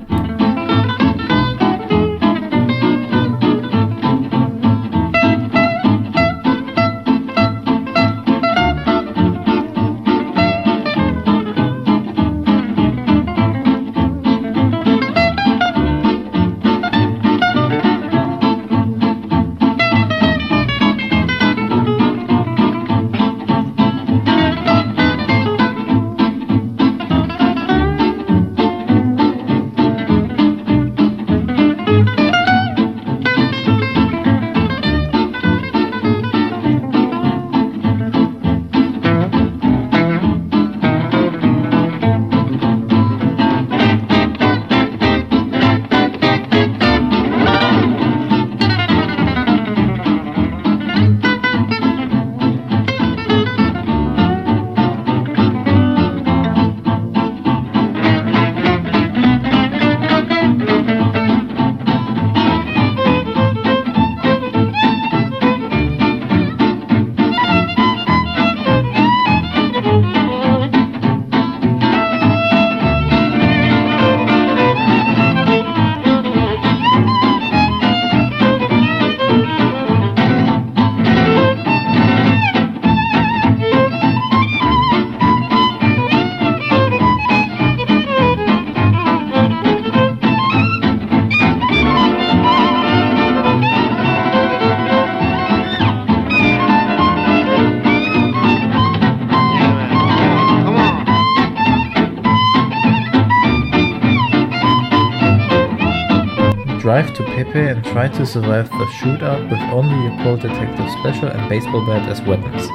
S1: Drive to Pepe and try to survive the shootout with only your Cold Detective Special and baseball bat as weapons.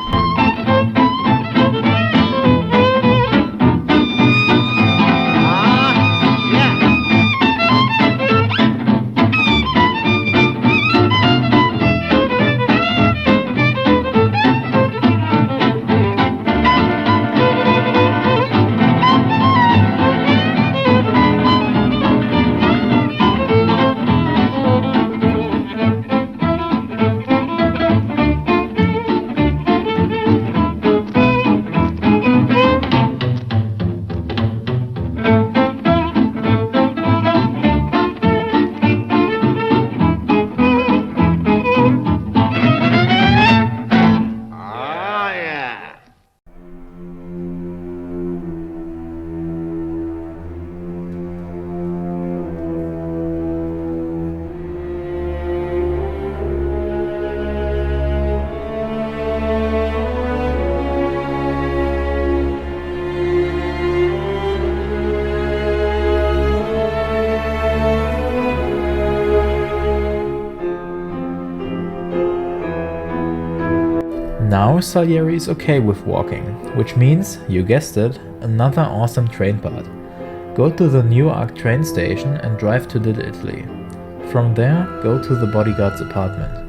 S1: Now Salieri is okay with walking, which means, you guessed it, another awesome train part. Go to the Newark train station and drive to Little Italy. From there, go to the bodyguard's apartment.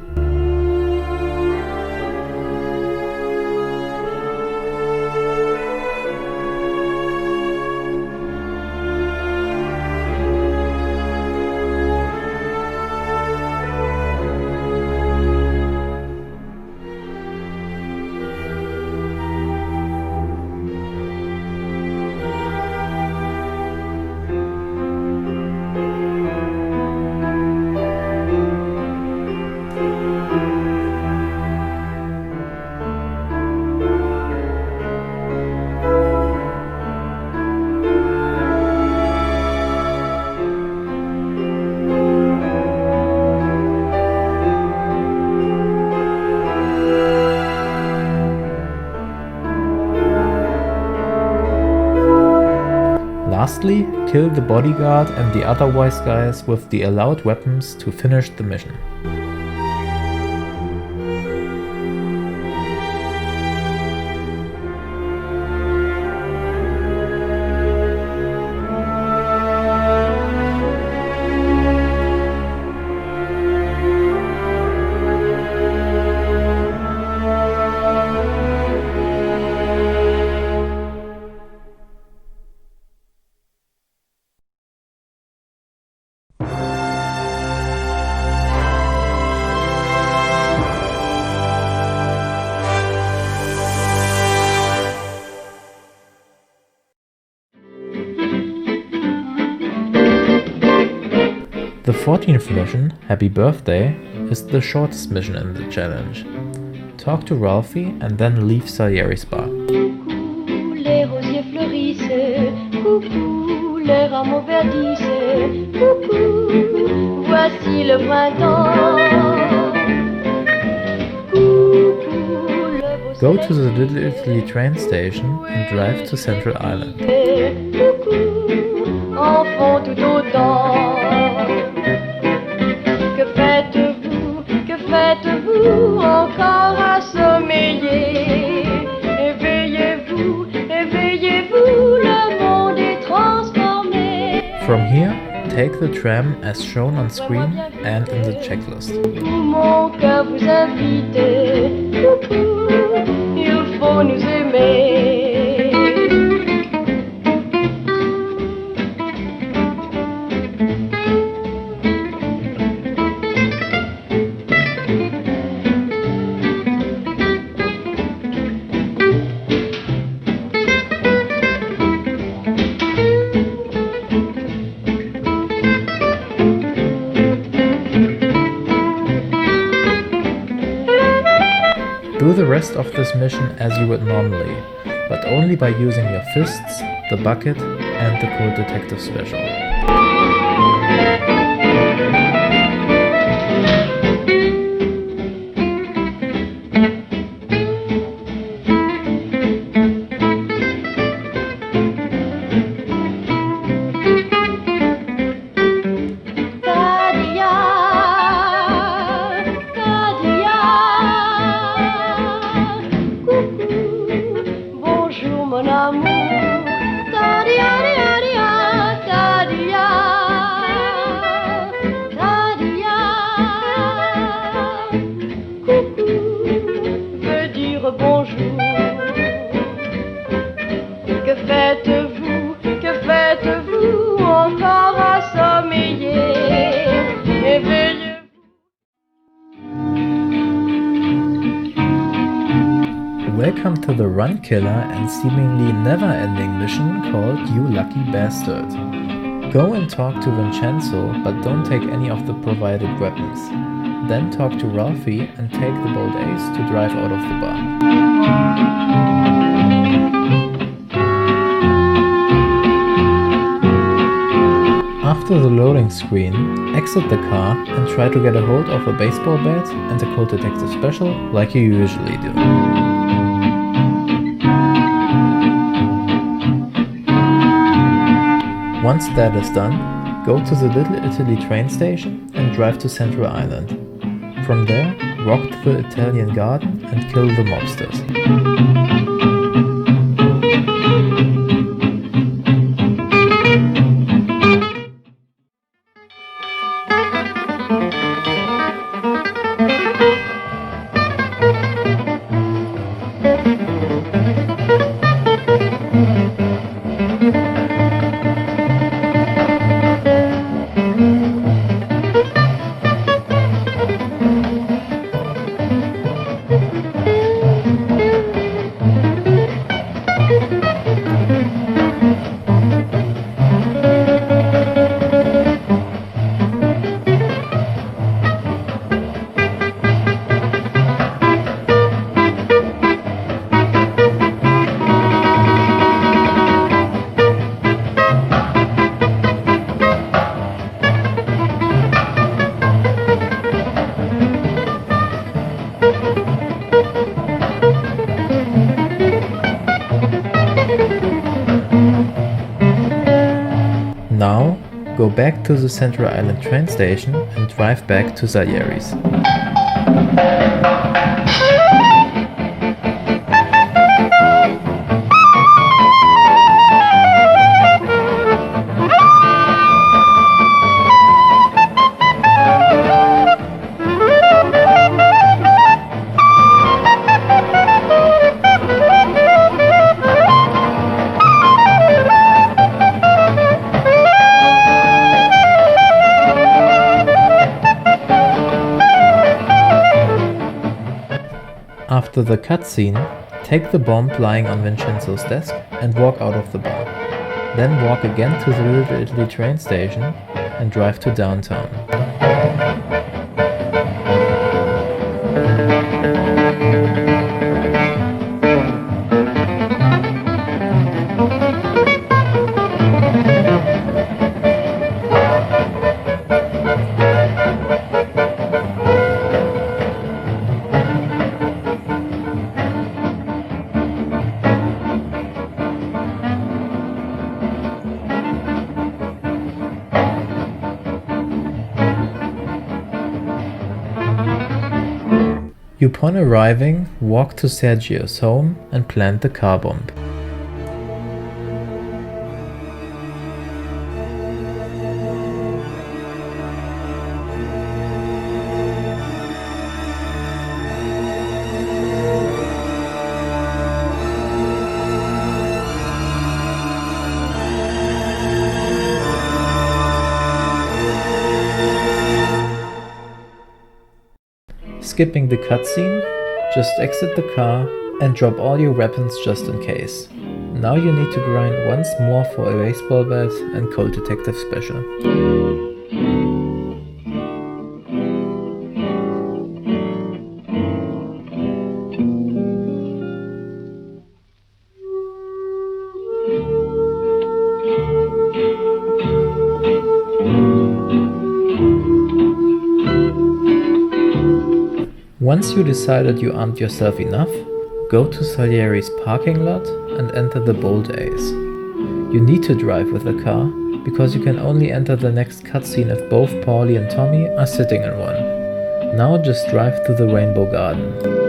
S1: Lastly, kill the bodyguard and the other wise guys with the allowed weapons to finish the mission. The 14th mission, Happy Birthday, is the shortest mission in the challenge. Talk to Ralphie and then leave Salieri's bar.
S3: Coucou, les rosiers fleurissent. Coucou, les rameaux verdissent. Coucou, voici le printemps. Coucou, le beau
S1: Go to the Little Italy train station and drive to Central Island.
S3: Coucou, enfant tout autant. Que faites-vous encore à sommeiller? Éveillez-vous, éveillez-vous, le monde est transformé.
S1: From here, take the tram as shown on screen and in the checklist.
S3: Mon cœur vous invite. Coucou, il faut nous aimer.
S1: Do the rest of this mission as you would normally, but only by using your fists, the bucket, and the cool detective special. Que faites-vous encore à sommeiller? Éveillez-vous. Welcome to the run killer and seemingly never-ending mission called You Lucky Bastard. Go and talk to Vincenzo, but don't take any of the provided weapons. Then talk to Ralphie and take the bold Ace to drive out of the bar. After the loading screen, exit the car and try to get a hold of a baseball bat and a cold detective special like you usually do. Once that is done, go to the Little Italy train station and drive to Central Island. From there, walk to the Italian garden and kill the mobsters. Now, go back to the Central Island train station and drive back to Salieri's. After the cutscene, take the bomb lying on Vincenzo's desk and walk out of the bar. Then walk again to the Little Italy train station and drive to downtown. Upon arriving, walk to Sergio's home and plant the car bomb. Skipping the cutscene, just exit the car and drop all your weapons just in case. Now you need to grind once more for a baseball bat and Cold Detective Special. Once you decided you armed yourself enough, go to Salieri's parking lot and enter the Bold Ace. You need to drive with the car, because you can only enter the next cutscene if both Paulie and Tommy are sitting in one. Now just drive to the Rainbow Garden.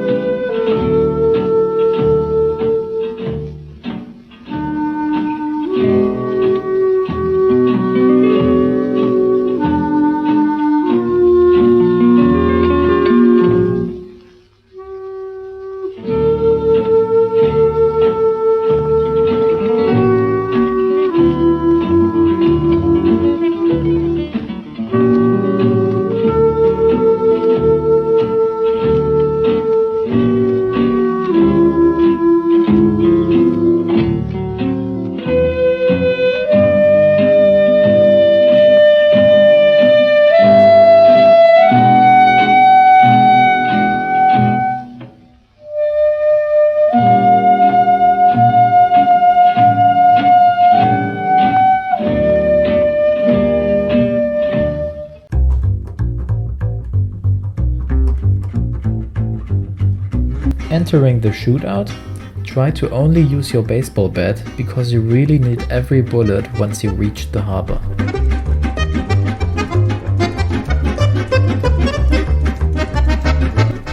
S1: Entering the shootout, try to only use your baseball bat because you really need every bullet once you reach the harbor.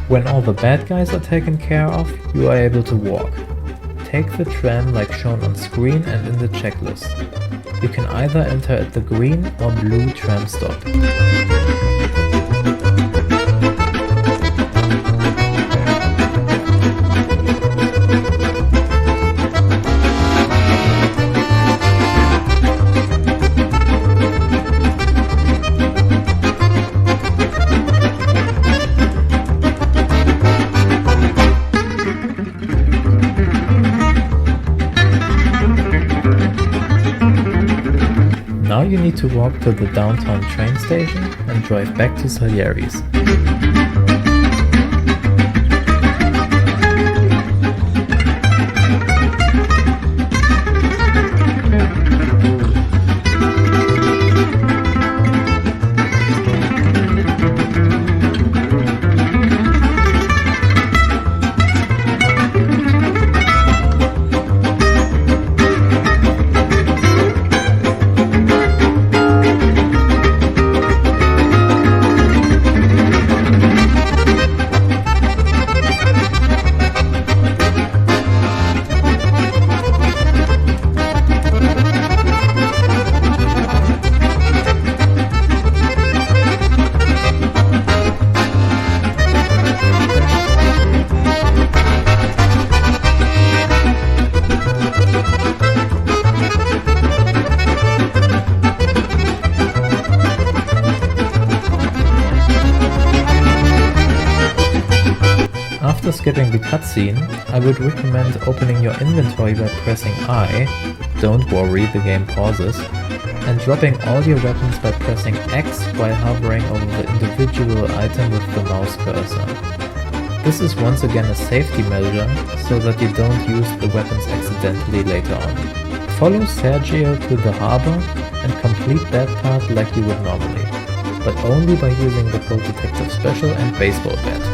S1: When all the bad guys are taken care of, you are able to walk. Take the tram like shown on screen and in the checklist. You can either enter at the green or blue tram stop. Now you need to walk to the downtown train station and drive back to Salieri's. After skipping the cutscene, I would recommend opening your inventory by pressing I, don't worry, the game pauses, and dropping all your weapons by pressing X while hovering over the individual item with the mouse cursor. This is once again a safety measure, so that you don't use the weapons accidentally later on. Follow Sergio to the harbor and complete that part like you would normally, but only by using the Cold Detective Special and baseball bat.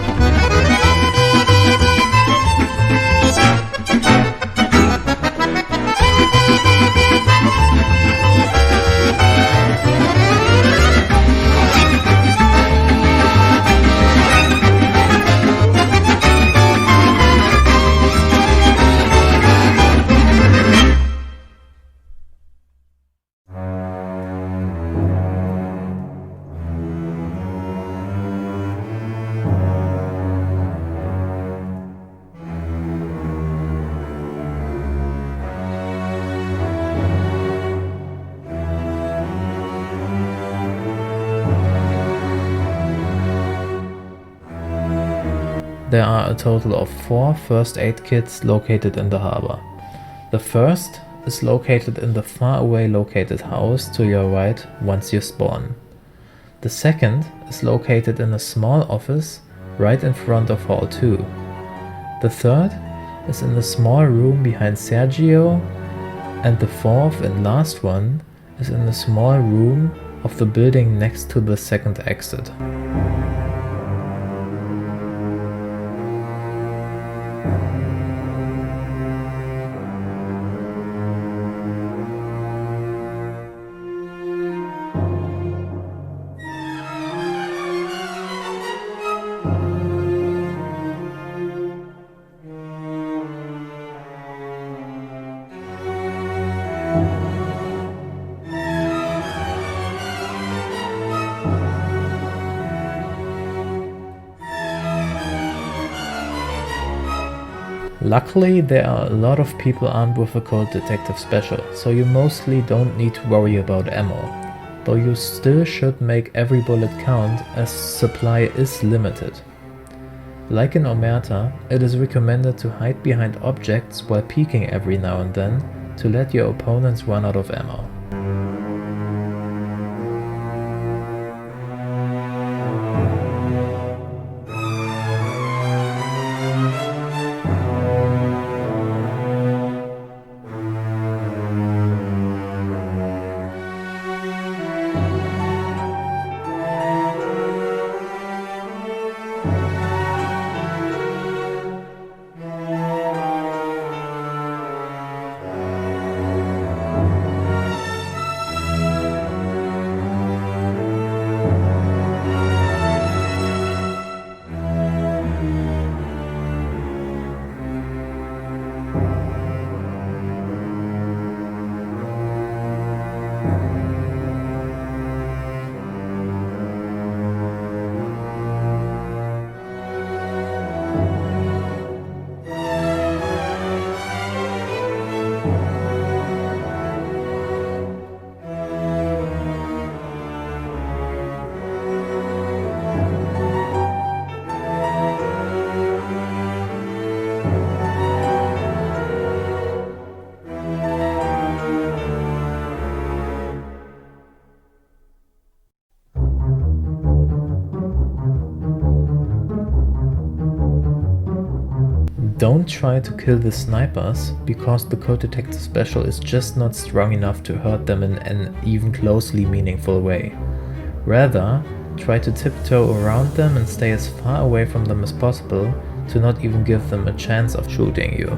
S1: There are a total of 4 first aid kits located in the harbor. The first is located in the far away located house to your right once you spawn. The second is located in a small office right in front of Hall 2. The third is in a small room behind Sergio, and the fourth and last one is in a small room of the building next to the second exit. Luckily, there are a lot of people armed with a Cold Detective Special, so you mostly don't need to worry about ammo, though you still should make every bullet count as supply is limited. Like in Omerta, it is recommended to hide behind objects while peeking every now and then to let your opponents run out of ammo. Don't try to kill the snipers, because the code detector special is just not strong enough to hurt them in an even closely meaningful way. Rather, try to tiptoe around them and stay as far away from them as possible to not even give them a chance of shooting you.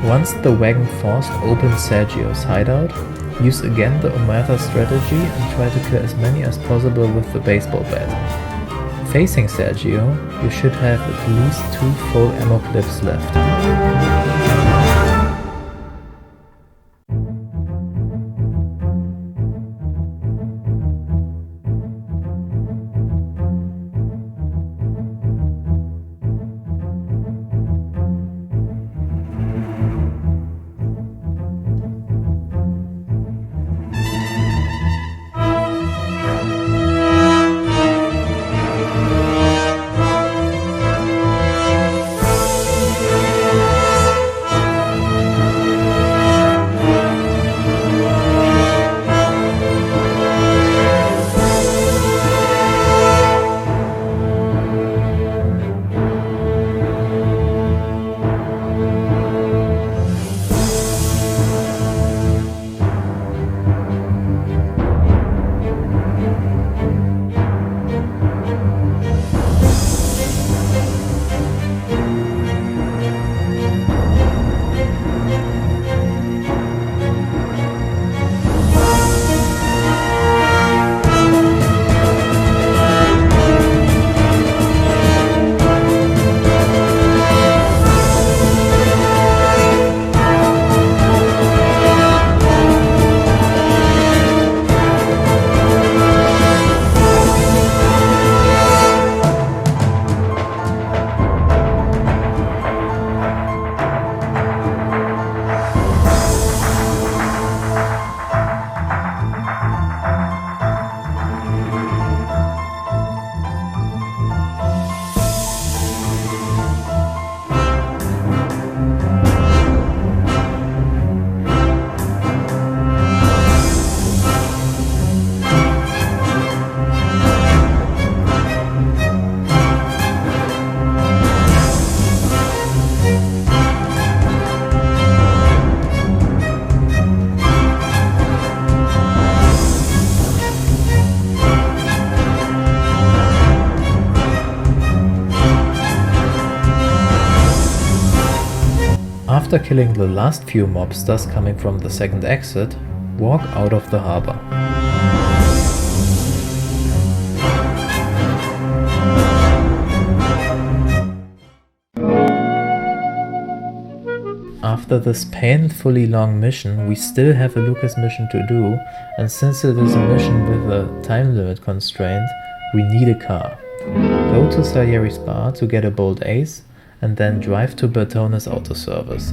S1: Once the wagon forced open Sergio's hideout, use again the Omerta strategy and try to kill as many as possible with the baseball bat. Facing Sergio, you should have at least 2 full ammo clips left. After killing the last few mobsters coming from the second exit, walk out of the harbor. After this painfully long mission, we still have a Lucas mission to do, and since it is a mission with a time limit constraint, we need a car. Go to Salieri's bar to get a bold ace, and then drive to Bertone's auto service.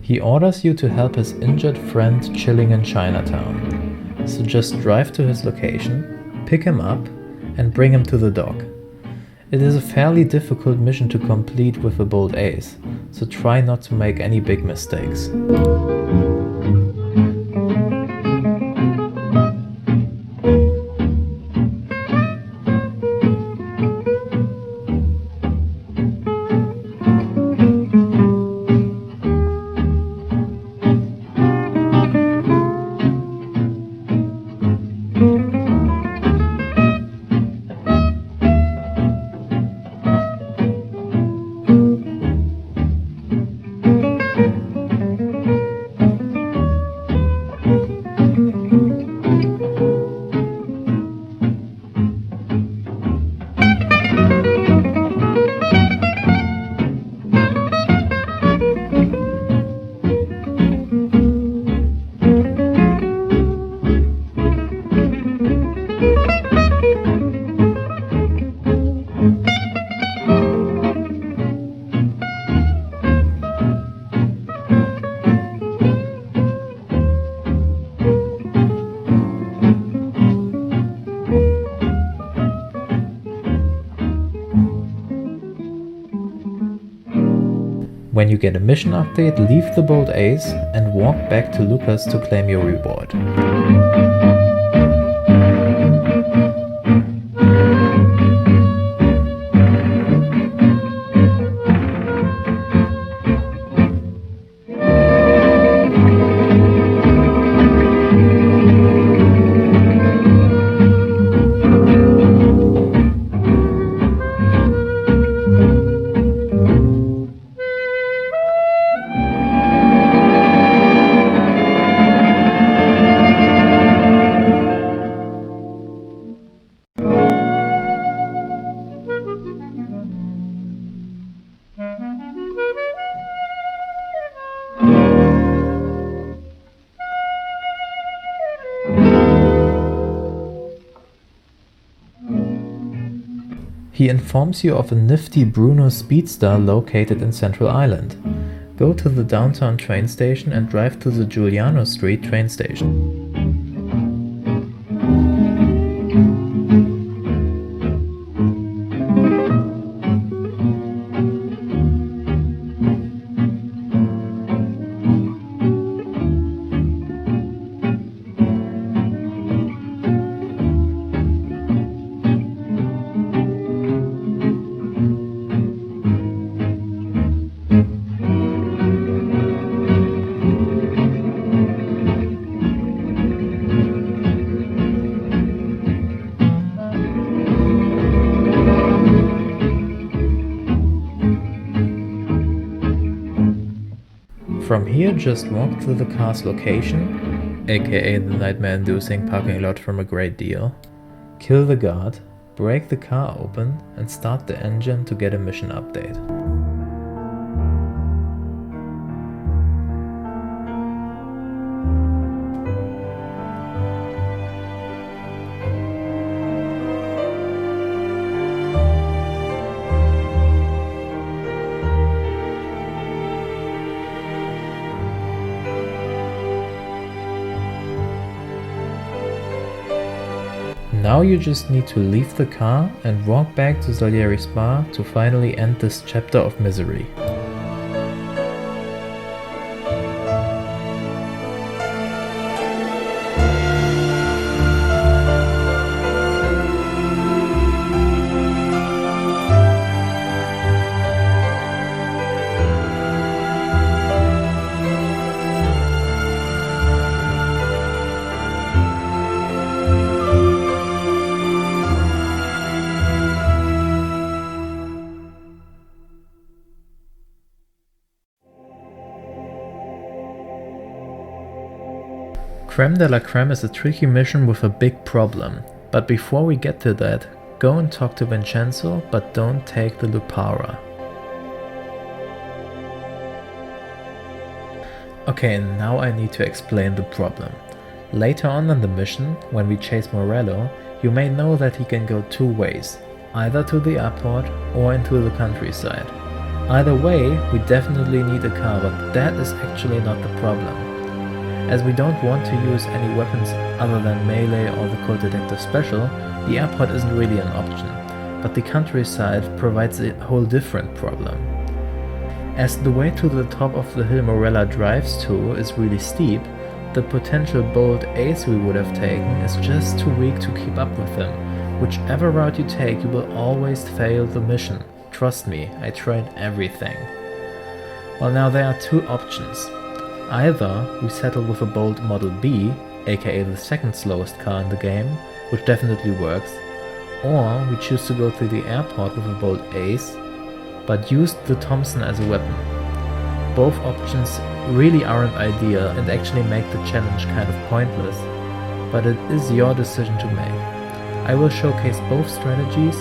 S1: He orders you to help his injured friend chilling in Chinatown, so just drive to his location, pick him up, and bring him to the dock. It is a fairly difficult mission to complete with a bold ace, so try not to make any big mistakes. When you get a mission update, leave the bold ace and walk back to Lucas to claim your reward. He informs you of a nifty Bruno Speedster located in Central Island. Go to the downtown train station and drive to the Giuliano Street train station. From here, just walk to the car's location, aka the nightmare-inducing parking lot from A Great Deal, kill the guard, break the car open, and start the engine to get a mission update. you just need to leave the car and walk back to Salieri's bar to finally end this chapter of misery. Crème de la Crème is a tricky mission with a big problem, but before we get to that, go and talk to Vincenzo, but don't take the Lupara. Okay, now I need to explain the problem. Later on in the mission, when we chase Morello, you may know that he can go two ways, either to the airport or into the countryside. Either way, we definitely need a car, but that is actually not the problem. As we don't want to use any weapons other than melee or the cold detector special, the airport isn't really an option, but the countryside provides a whole different problem. As the way to the top of the hill Morella drives to is really steep, the potential bold ace we would have taken is just too weak to keep up with him. Whichever route you take, you will always fail the mission. Trust me, I tried everything. Well, now there are two options. Either we settle with a bold Model B, aka the second slowest car in the game, which definitely works, or we choose to go to the airport with a bold ace, but use the Thompson as a weapon. Both options really aren't ideal and actually make the challenge kind of pointless, but it is your decision to make. I will showcase both strategies,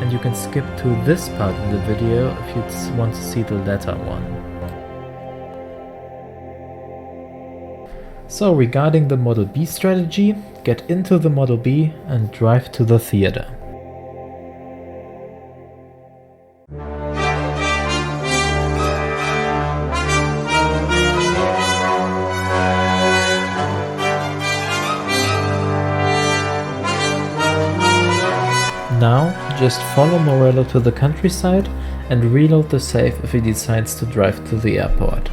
S1: and you can skip to this part in the video if you want to see the latter one. So regarding the Model B strategy, get into the Model B and drive to the theater. Now, just follow Morello to the countryside and reload the safe if he decides to drive to the airport.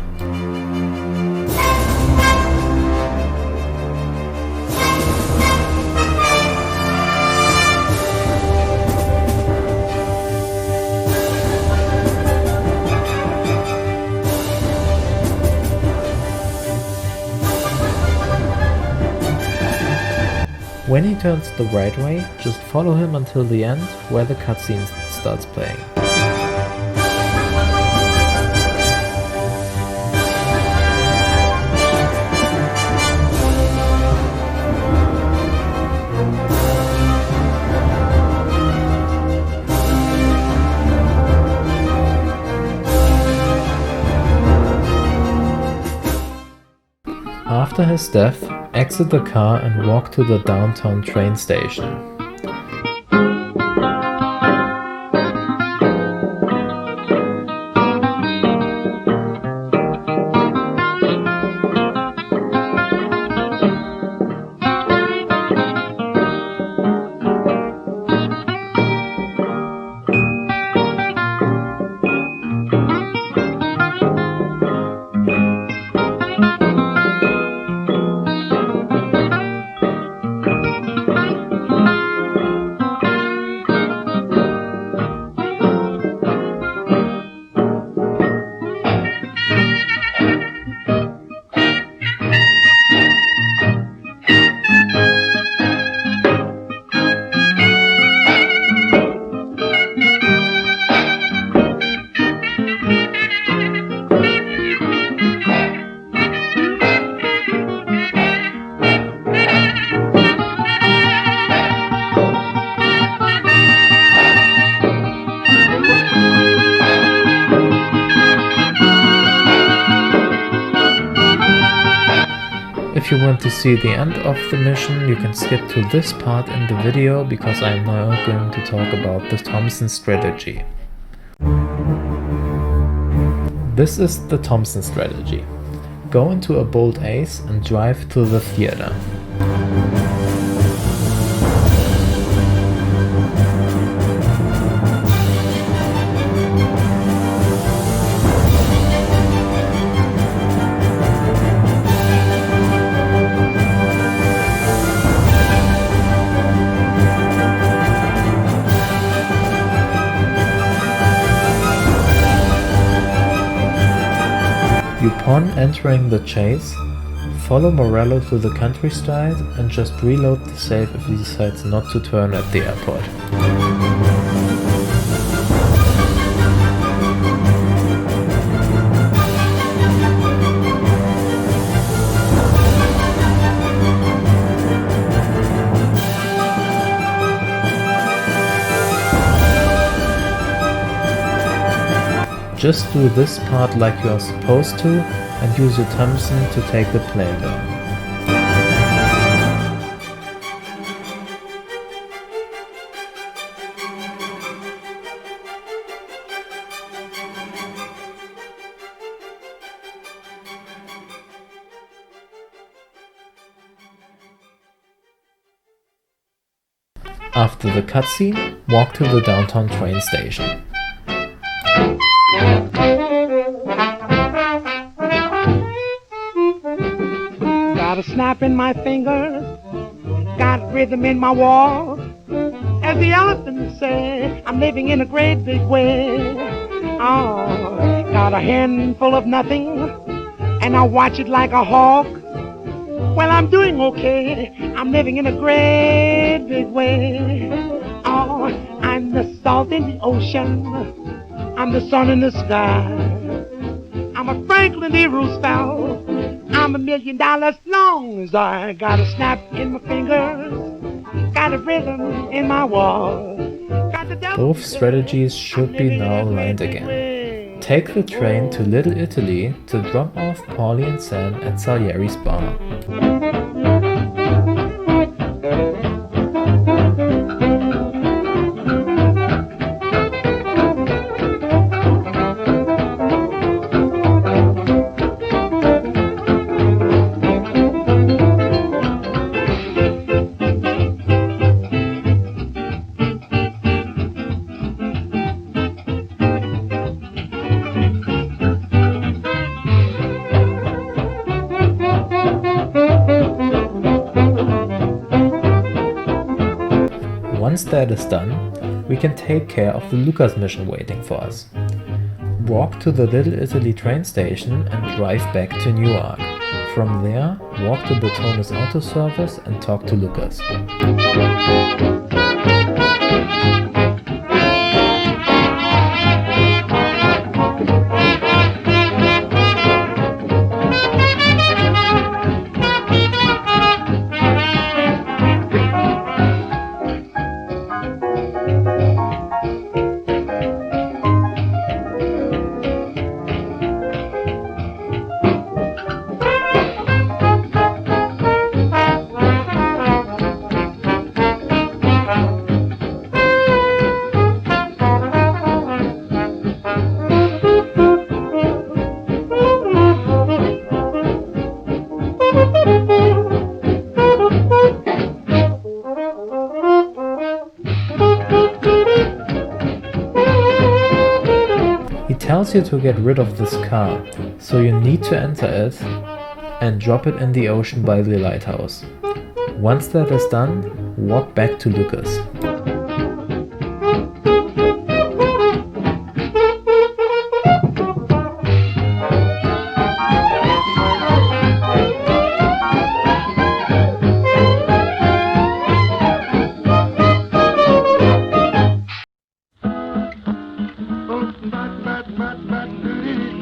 S1: When he turns the right way, just follow him until the end, where the cutscene starts playing. After his death, exit the car and walk to the downtown train station. If you want to see the end of the mission, you can skip to this part in the video, because I am now going to talk about the Thompson strategy. This is the Thompson strategy. Go into a bold ace and drive to the theater. Upon entering the chase, follow Morello through the countryside and just reload the save if he decides not to turn at the airport. Just do this part like you are supposed to and use your Thompson to take the plane down. After the cutscene, walk to the downtown train station.
S4: Got a snap in my fingers, got rhythm in my walk. As the elephants say, I'm living in a great big way. Oh, got a handful of nothing, and I watch it like a hawk. Well, I'm doing okay, I'm living in a great big way. Oh, I'm the salt in the ocean, I'm the sun in the sky. I'm a Franklin D. Roosevelt, I'm $1 million long as I got a snap in my fingers, got a rhythm in my wall.
S1: Both strategies should be now aligned again. Take the train to Little Italy to drop off Paulie and Sam at Salieri's bar. Once that is done, we can take care of the Lucas mission waiting for us. Walk to the Little Italy train station and drive back to Newark. From there, walk to Botones Auto Service and talk to Lucas. Tells you to get rid of this car, so you need to enter it and drop it in the ocean by the lighthouse. Once that is done, walk back to Lucas.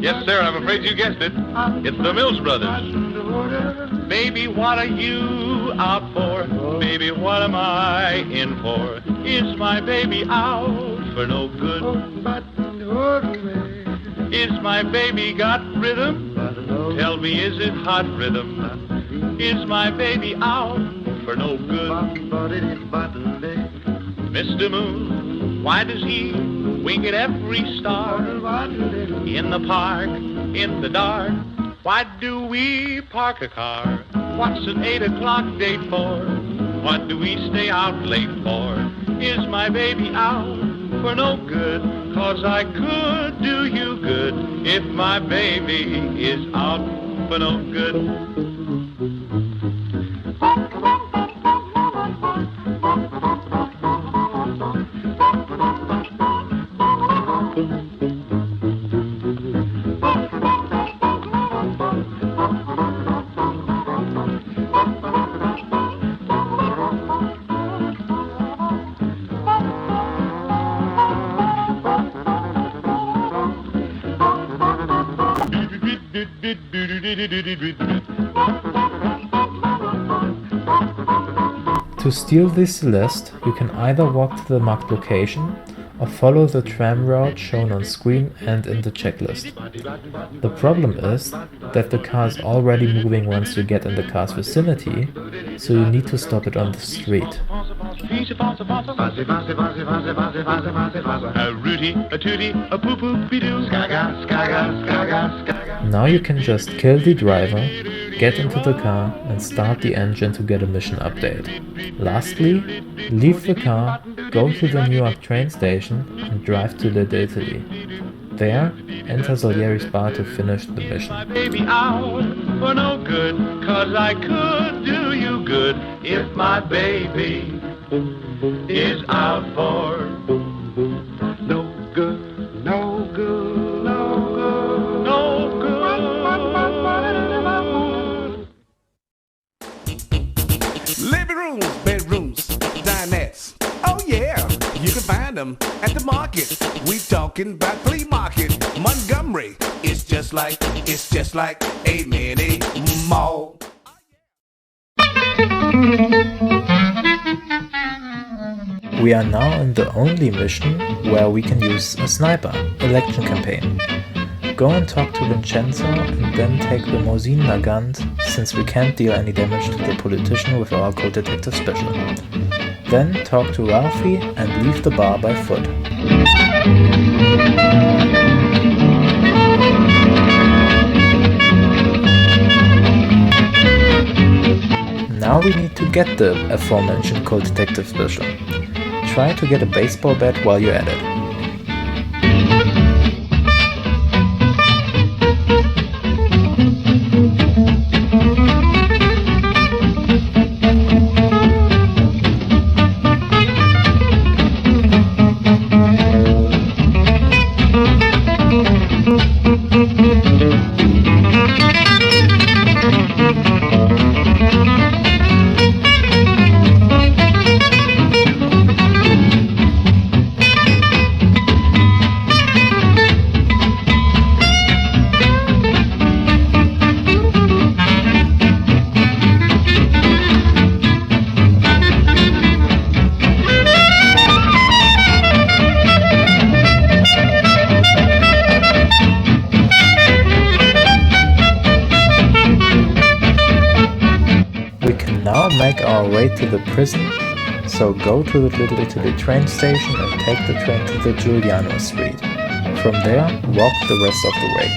S5: Yes, sir, I'm afraid you guessed it. It's the Mills Brothers. Baby, what are you out for? Baby, what am I in for? Is my baby out for no good? Is my baby got rhythm? Tell me, is it hot rhythm? Is my baby out for no good? Mr. Moon, why does he wink at every star? In the park, in the dark, why do we park a car? What's an 8 o'clock date for? What do we stay out late for? Is my baby out for no good? 'Cause I could do you good if my baby is out for no good.
S1: To steal the Celeste, you can either walk to the marked location or follow the tram route shown on screen and in the checklist. The problem is that the car is already moving once you get in the car's vicinity, so you need to stop it on the street. Now you can just kill the driver, get into the car and start the engine to get a mission update. Lastly, leave the car, go to the Newark train station and drive to Little Italy. There, enter Salieri's bar to finish the mission.
S5: Baby out for no good, 'cause I could do you good if my baby is out for no good, no good, no good, no good.
S6: Living rooms, bedrooms, dinettes. Oh yeah, you can find them at the market. We talking about flea market. Montgomery, it's just like a mini mall.
S1: We are now in the only mission where we can use a sniper, election campaign. Go and talk to Vincenzo and then take the Mosin Nagant, since we can't deal any damage to the politician with our Code Detective Special. Then talk to Ralphie and leave the bar by foot. Now we need to get the aforementioned Code Detective Special. Try to get a baseball bat while you're at it. Make our way to the prison, so go to the Little Italy train station and take the train to the Giuliano Street. From there, walk the rest of the way.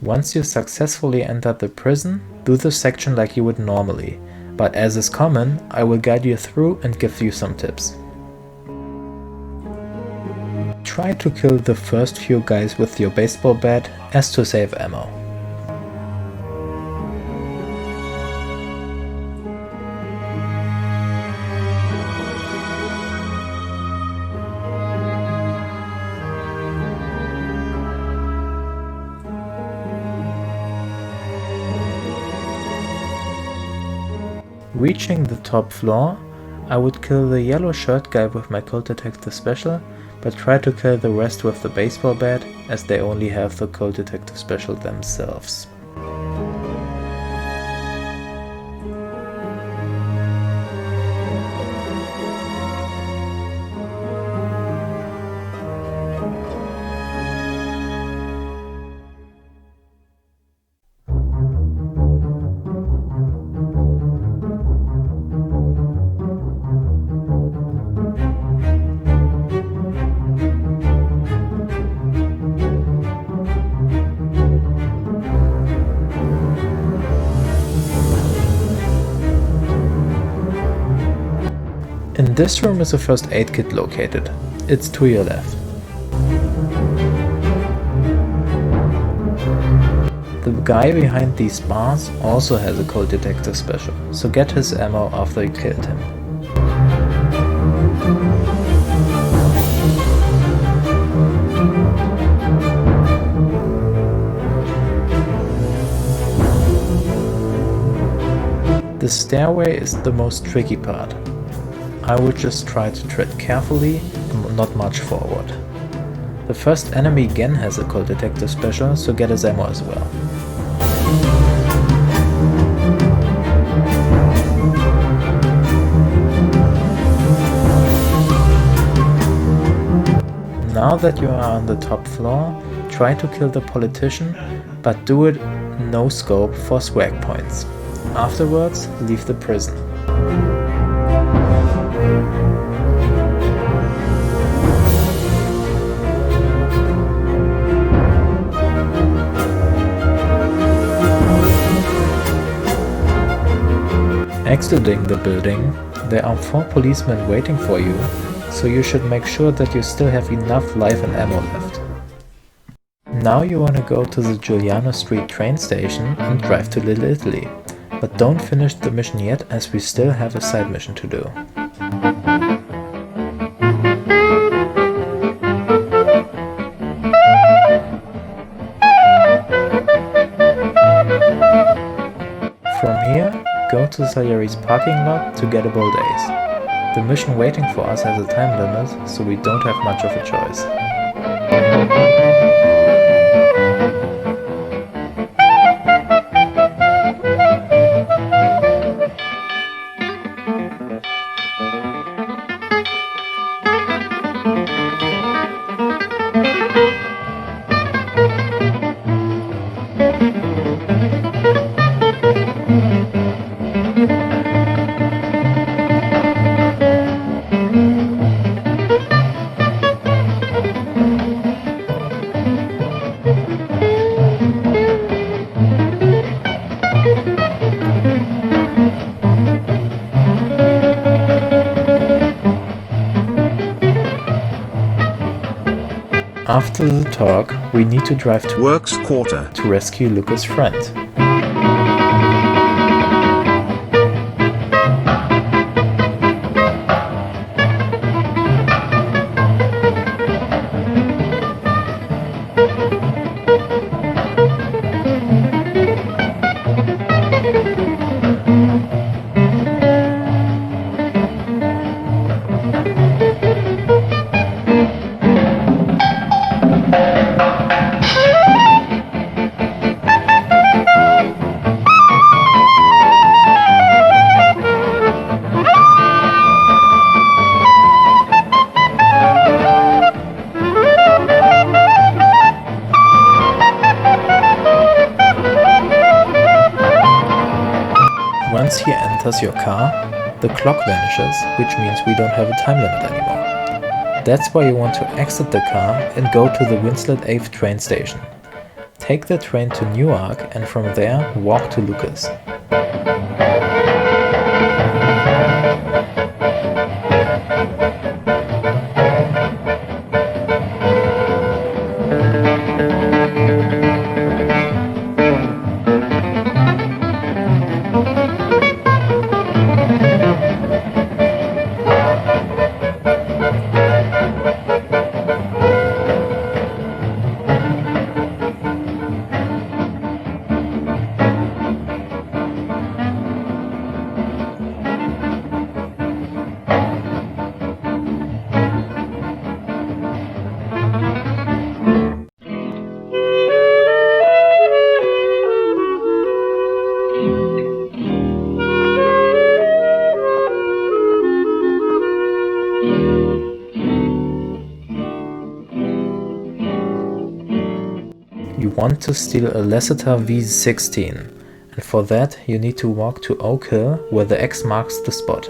S1: Once you successfully entered the prison, do the section like you would normally, but as is common, I will guide you through and give you some tips. Try to kill the first few guys with your baseball bat as to save ammo. Reaching the top floor, I would kill the yellow shirt guy with my Code Detective Special, but try to kill the rest with the baseball bat, as they only have the Code Detective Special themselves. In this room is a first aid kit located. It's to your left. The guy behind these bars also has a cold detector special, so get his ammo after you killed him. The stairway is the most tricky part. I would just try to tread carefully and not march forward. The first enemy again has a cold detector special, so get his ammo as well. Now that you are on the top floor, try to kill the politician, but do it no scope for swag points. Afterwards, leave the prison. Exiting the building, there are 4 policemen waiting for you, so you should make sure that you still have enough life and ammo left. Now you want to go to the Giuliano Street train station and drive to Little Italy, but don't finish the mission yet as we still have a side mission to do. From here, go to Salieri's parking lot to get Gettable Days. The mission waiting for us has a time limit, so we don't have much of a choice. After the talk, we need to drive to
S7: Works Quarter
S1: to rescue Luca's friend. Once he enters your car, the clock vanishes, which means we don't have a time limit anymore. That's why you want to exit the car and go to the Winslet 8th train station. Take the train to Newark and from there walk to Lucas. You want to steal a Lasseter V16, and for that you need to walk to Oak Hill where the X marks the spot.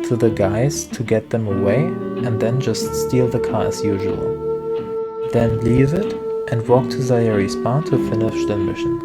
S1: to the guys to get them away and then just steal the car as usual. Then leave it and walk to Sayeri's bar to finish the mission.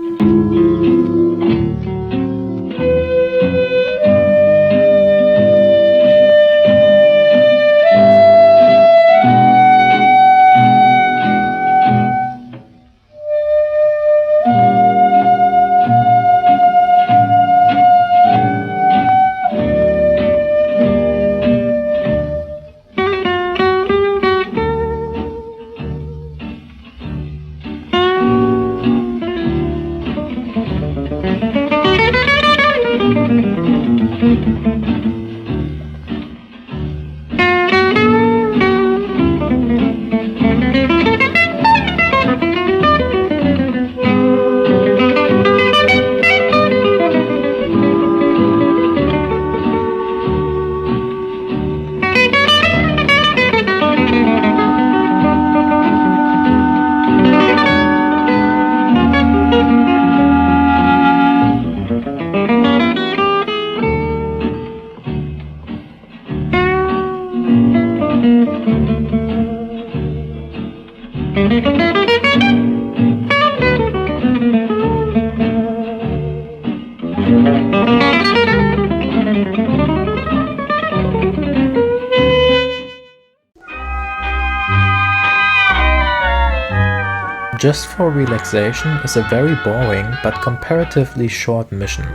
S1: Just for Relaxation is a very boring but comparatively short mission.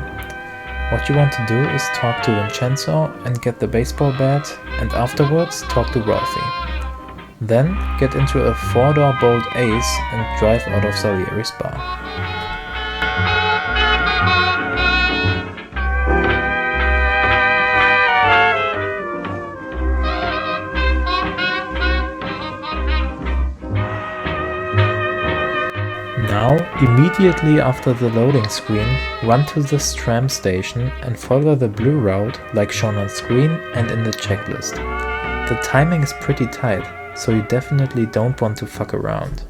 S1: What you want to do is talk to Vincenzo and get the baseball bat, and afterwards talk to Ralphie. Then get into a 4-door Bolt Ace and drive out of Sayeri's bar. Now, immediately after the loading screen, run to the tram station and follow the blue route like shown on screen and in the checklist. The timing is pretty tight, so you definitely don't want to fuck around.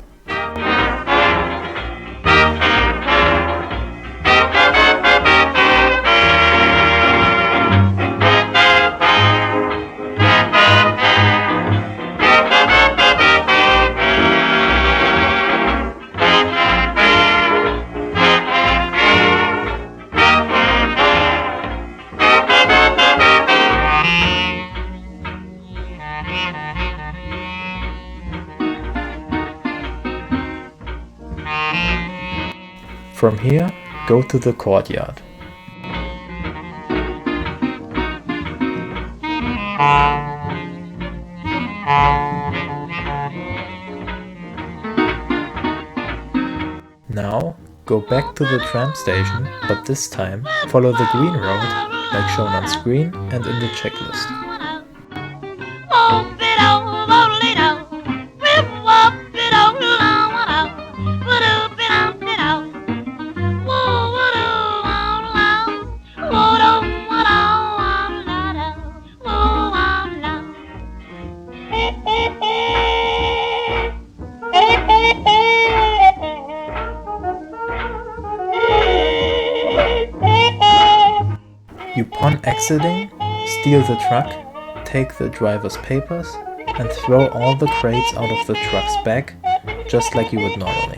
S1: From here, go to the courtyard. Now, go back to the tram station, but this time follow the green road like shown on screen and in the checklist. Upon exiting, steal the truck, take the driver's papers, and throw all the crates out of the truck's back, just like you would normally.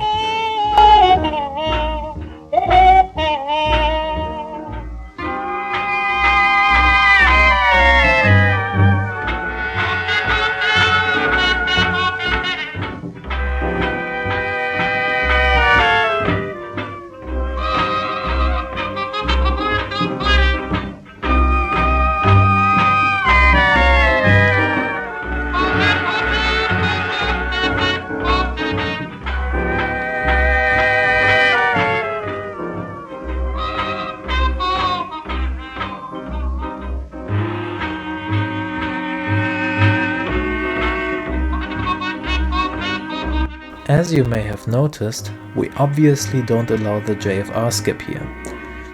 S1: As you may have noticed, we obviously don't allow the JFR skip here,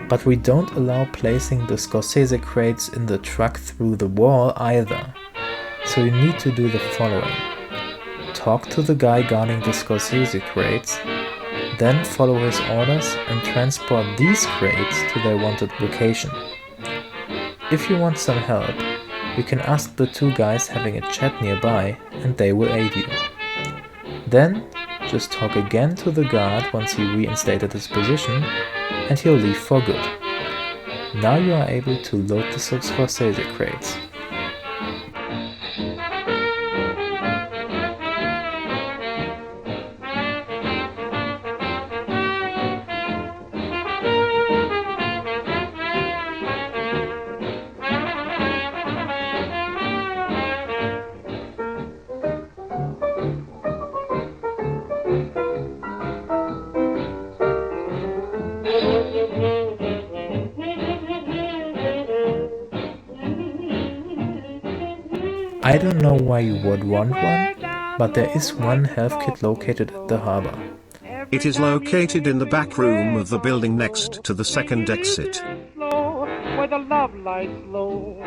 S1: but we don't allow placing the Scorsese crates in the truck through the wall either, so you need to do the following. Talk to the guy guarding the Scorsese crates, then follow his orders and transport these crates to their wanted location. If you want some help, you can ask the two guys having a chat nearby and they will aid you. Then, just talk again to the guard once he reinstated his position and he'll leave for good. Now you are able to load the Scorsese crates. I don't know why you would want one, but there is one health kit located at the harbor.
S7: It is located in the back room of the building next to the second exit.
S4: Where the love lights low.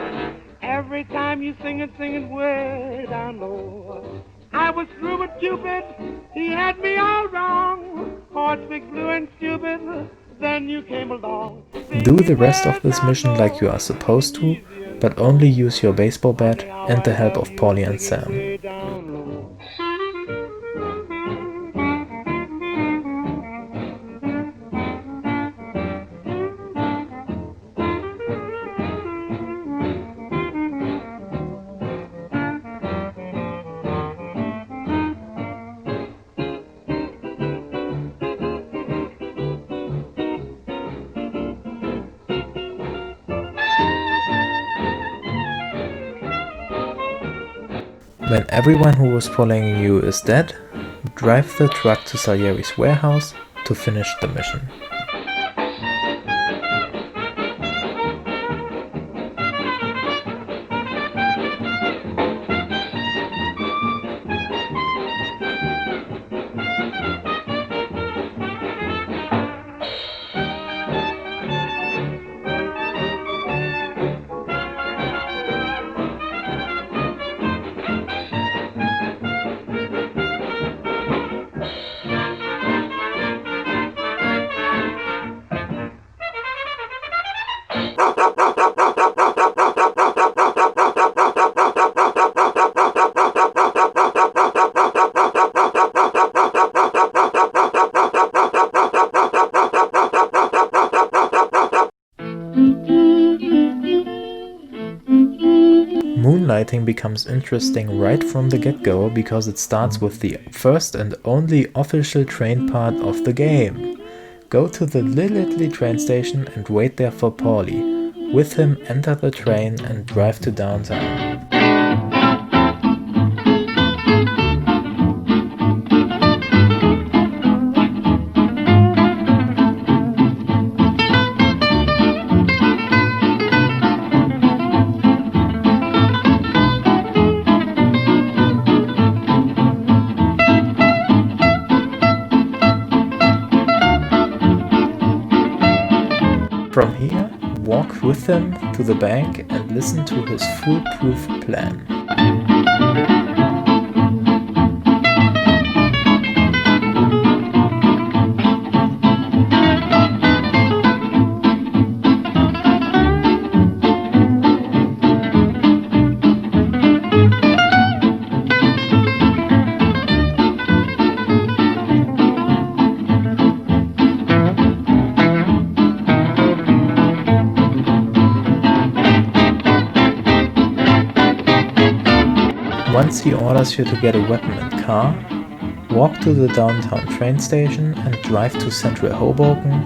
S4: Every time you sing it way down low. I was through with Cupid, he had me all wrong. Hearts big, blue and stupid, then you came along.
S1: Do the rest of this mission like you are supposed to, but only use your baseball bat and the help of Paulie and Sam. When everyone who was following you is dead, drive the truck to Salieri's warehouse to finish the mission. Moonlighting becomes interesting right from the get-go because it starts with the first and only official train part of the game. Go to the Little Italy train station and wait there for Paulie. With him, enter the train and drive to downtown. From here, walk with him to the bank and listen to his foolproof plan. Once he orders you to get a weapon and car, walk to the downtown train station and drive to Central Hoboken.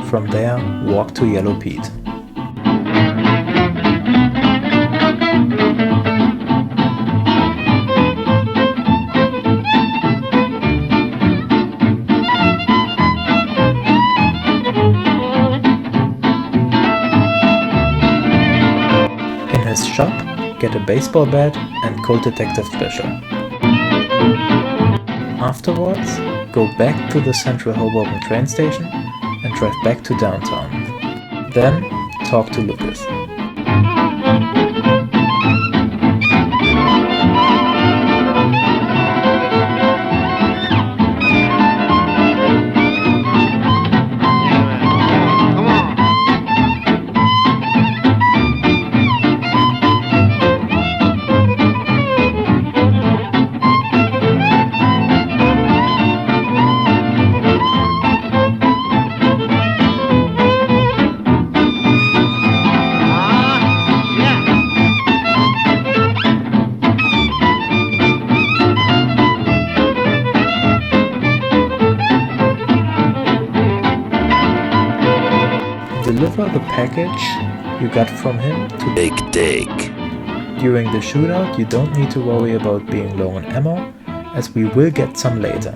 S1: From there, walk to Yellow Pete. In his shop, get a baseball bat and Cold Detective Special. Afterwards, go back to the Central Hoboken train station and drive back to downtown. Then, talk to Lucas. deliver the package you got from him to
S8: Big Dick.
S1: During the shootout, you don't need to worry about being low on ammo, as we will get some later.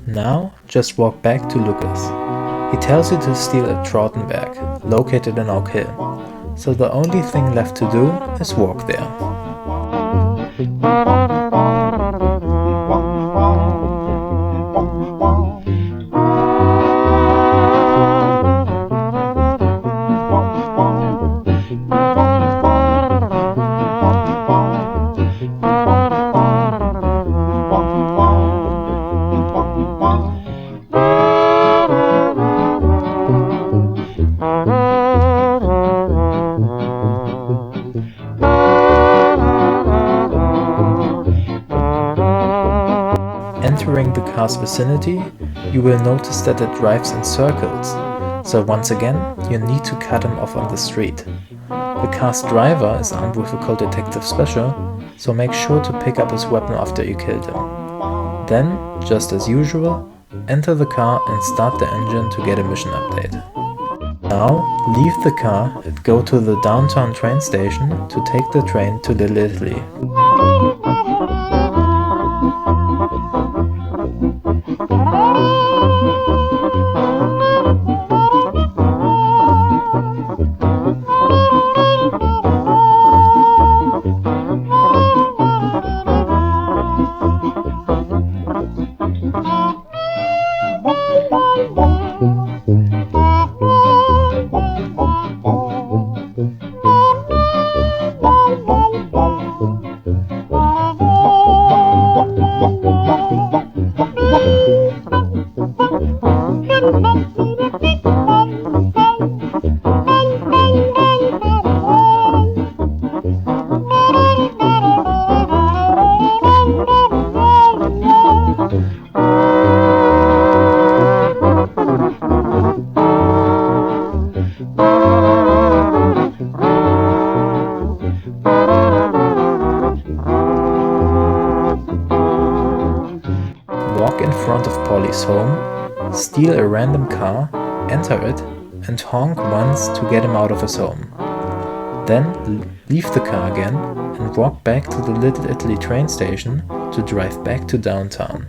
S1: Now, just walk back to Lucas. He tells you to steal a Troughton bag, located in Oak Hill. So the only thing left to do is walk there. Entering the car's vicinity, you will notice that it drives in circles, so once again you need to cut him off on the street. The car's driver is armed with a Cold Detective Special, so make sure to pick up his weapon after you killed him. Then, just as usual, enter the car and start the engine to get a mission update. Now, leave the car and go to the downtown train station to take the train to Little Italy. Walk in front of Polly's home, steal a random car, enter it, and honk once to get him out of his home. Then leave the car again and walk back to the Little Italy train station to drive back to downtown.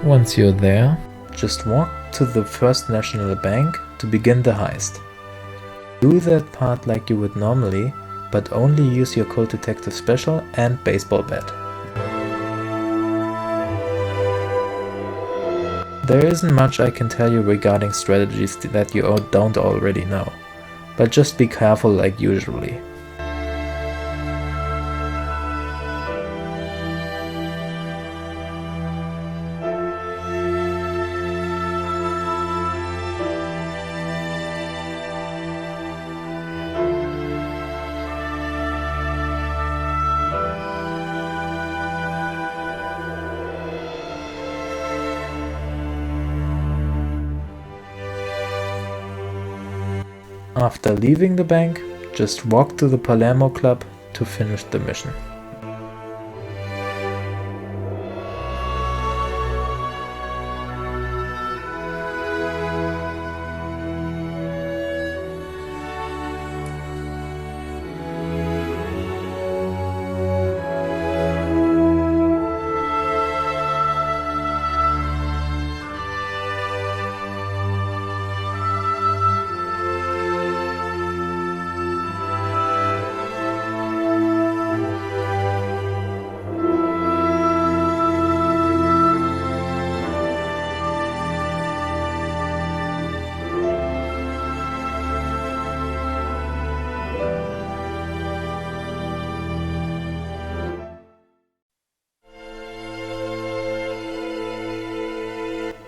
S1: Once you're there, just walk to the First National Bank to begin the heist. Do that part like you would normally, but only use your Cold Detective Special and baseball bat. There isn't much I can tell you regarding strategies that you don't already know, but just be careful like usually. After leaving the bank, just walk to the Palermo Club to finish the mission.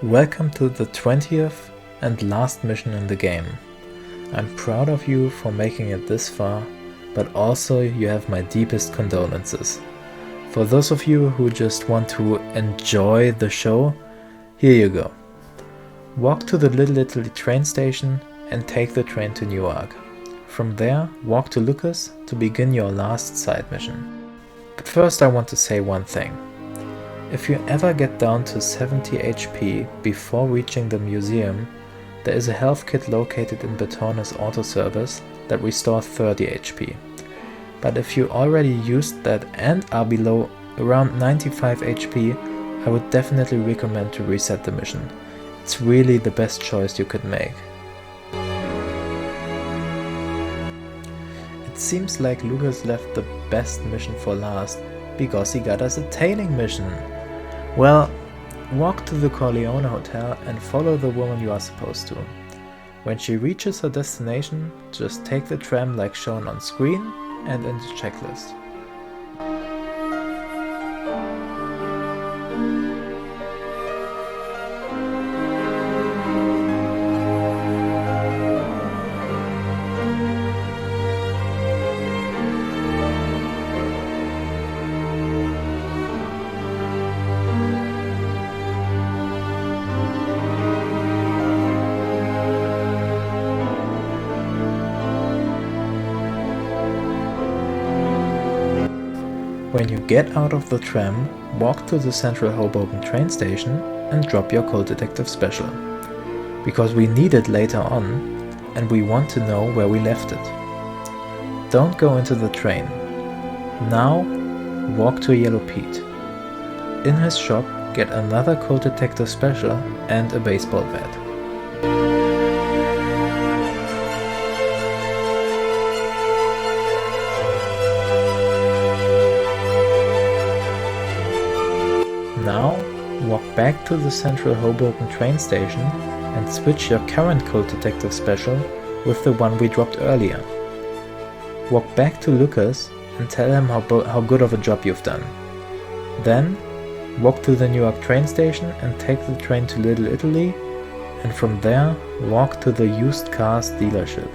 S1: Welcome to the 20th and last mission in the game. I'm proud of you for making it this far, but also you have my deepest condolences. For those of you who just want to enjoy the show, here you go. Walk to the Little Italy train station and take the train to Newark. From there, walk to Lucas to begin your last side mission. But first I want to say one thing. If you ever get down to 70 HP before reaching the museum, there is a health kit located in Betona's auto service that restores 30 HP. But if you already used that and are below around 95 HP, I would definitely recommend to reset the mission. It's really the best choice you could make. It seems like Lucas left the best mission for last because he got us a tailing mission. Well, walk to the Corleone Hotel and follow the woman you are supposed to. When she reaches her destination, just take the tram like shown on screen and in the checklist. When you get out of the tram, walk to the Central Hoboken train station and drop your cold detective special. Because we need it later on, and we want to know where we left it. Don't go into the train. Now, walk to Yellow Pete. In his shop, get another cold detective special and a baseball bat. Now, walk back to the Central Hoboken train station and switch your current cold detective special with the one we dropped earlier. Walk back to Lucas and tell him how good of a job you've done. Then, walk to the Newark train station and take the train to Little Italy, and from there, walk to the used cars dealership.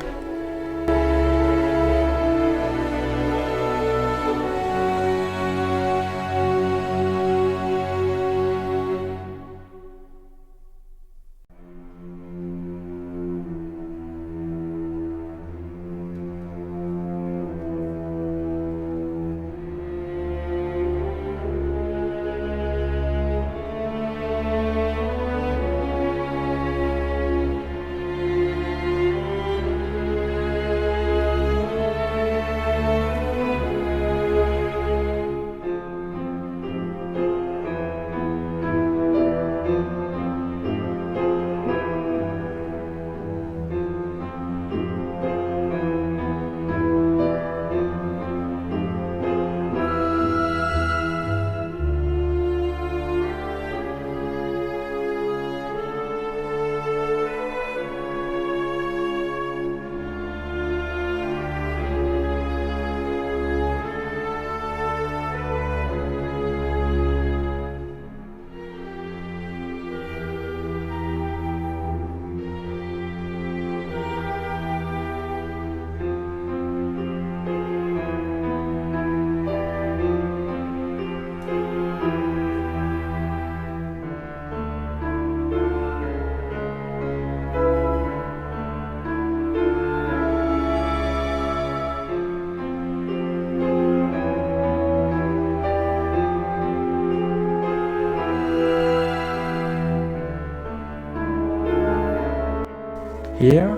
S1: Here,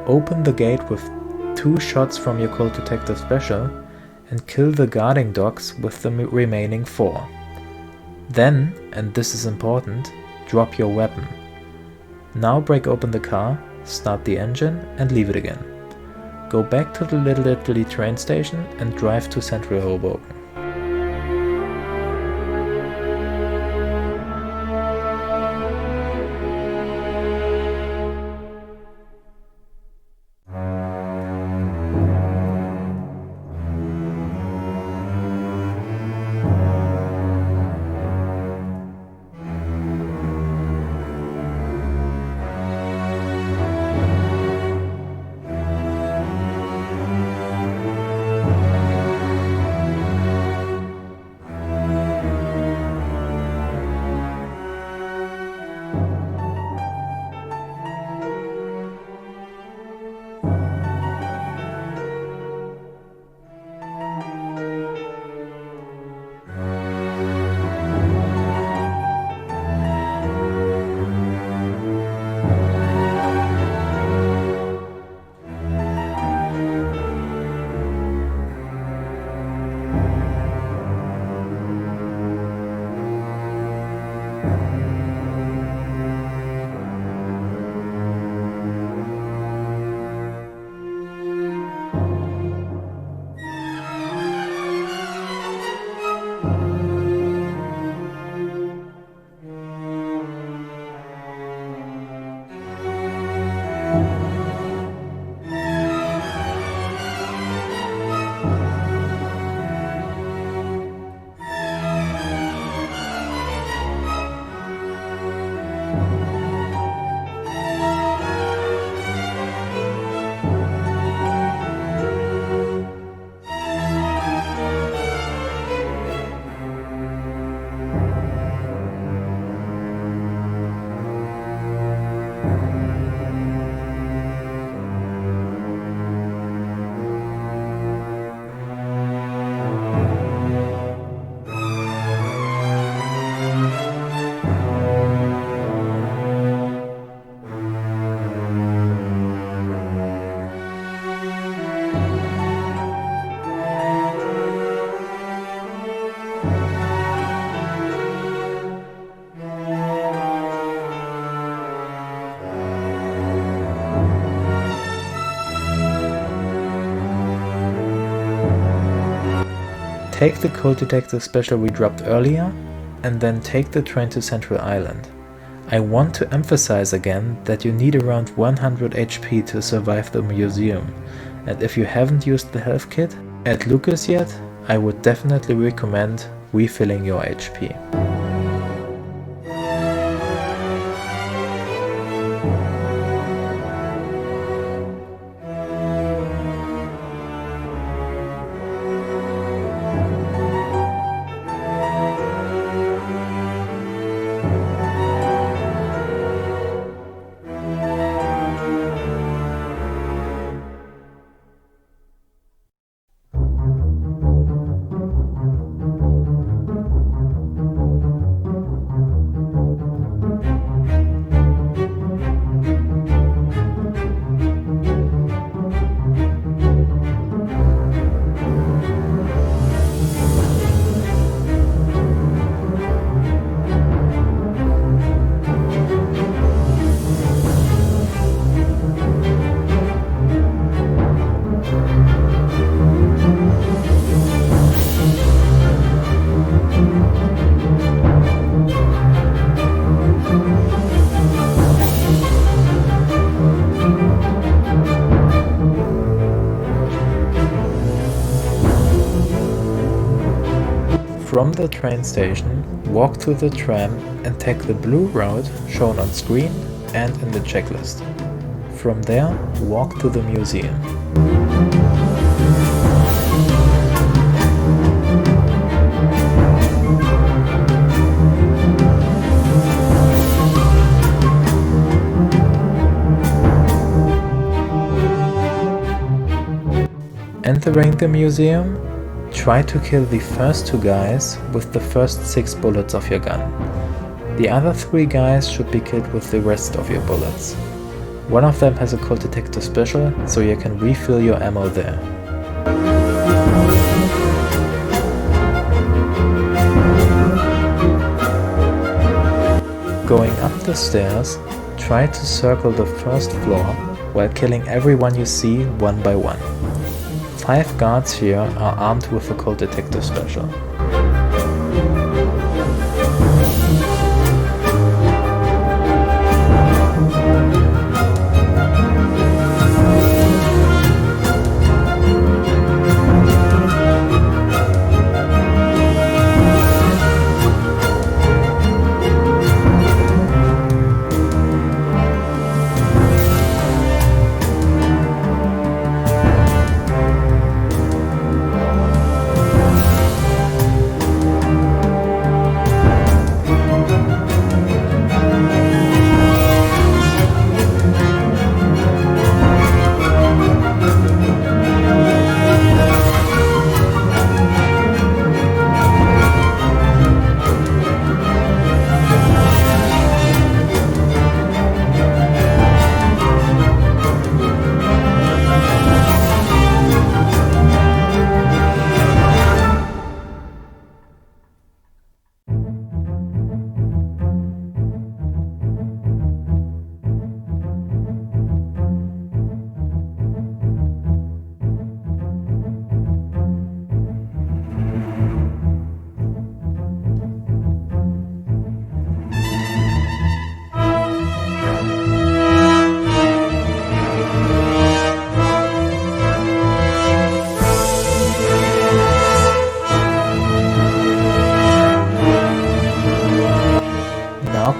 S1: open the gate with 2 shots from your cold detective special and kill the guarding dogs with the remaining 4. Then, and this is important, drop your weapon. Now break open the car, start the engine and leave it again. Go back to the Little Italy train station and drive to Central Hoboken. Take the cold detector special we dropped earlier, and then take the train to Central Island. I want to emphasize again that you need around 100 HP to survive the museum, and if you haven't used the health kit at Lucas yet, I would definitely recommend refilling your HP. From the train station, walk to the tram and take the blue route shown on screen and in the checklist. From there, walk to the museum. Entering the museum, try to kill the first 2 guys with the first 6 bullets of your gun. The other 3 guys should be killed with the rest of your bullets. One of them has a cold detector special, so you can refill your ammo there. Going up the stairs, try to circle the first floor while killing everyone you see one by one. 5 guards here are armed with a cold detector special.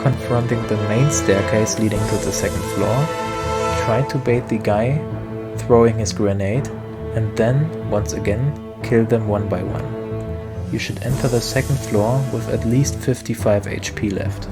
S1: Confronting the main staircase leading to the second floor, try to bait the guy throwing his grenade, and then, once again, kill them one by one. You should enter the second floor with at least 55 HP left.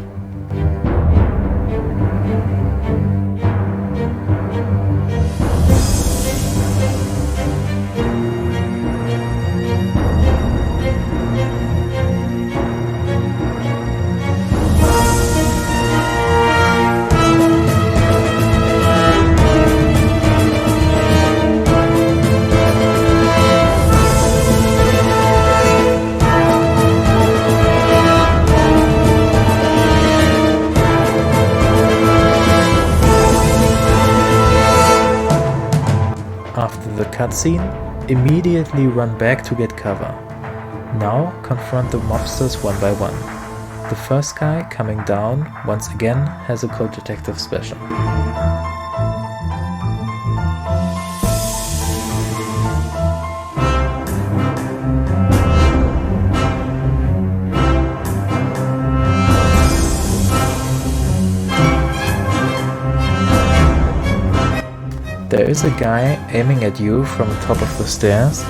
S1: After the cutscene, immediately run back to get cover. Now confront the mobsters one by one. The first guy coming down once again has a Cold Detective special. There is a guy aiming at you from the top of the stairs.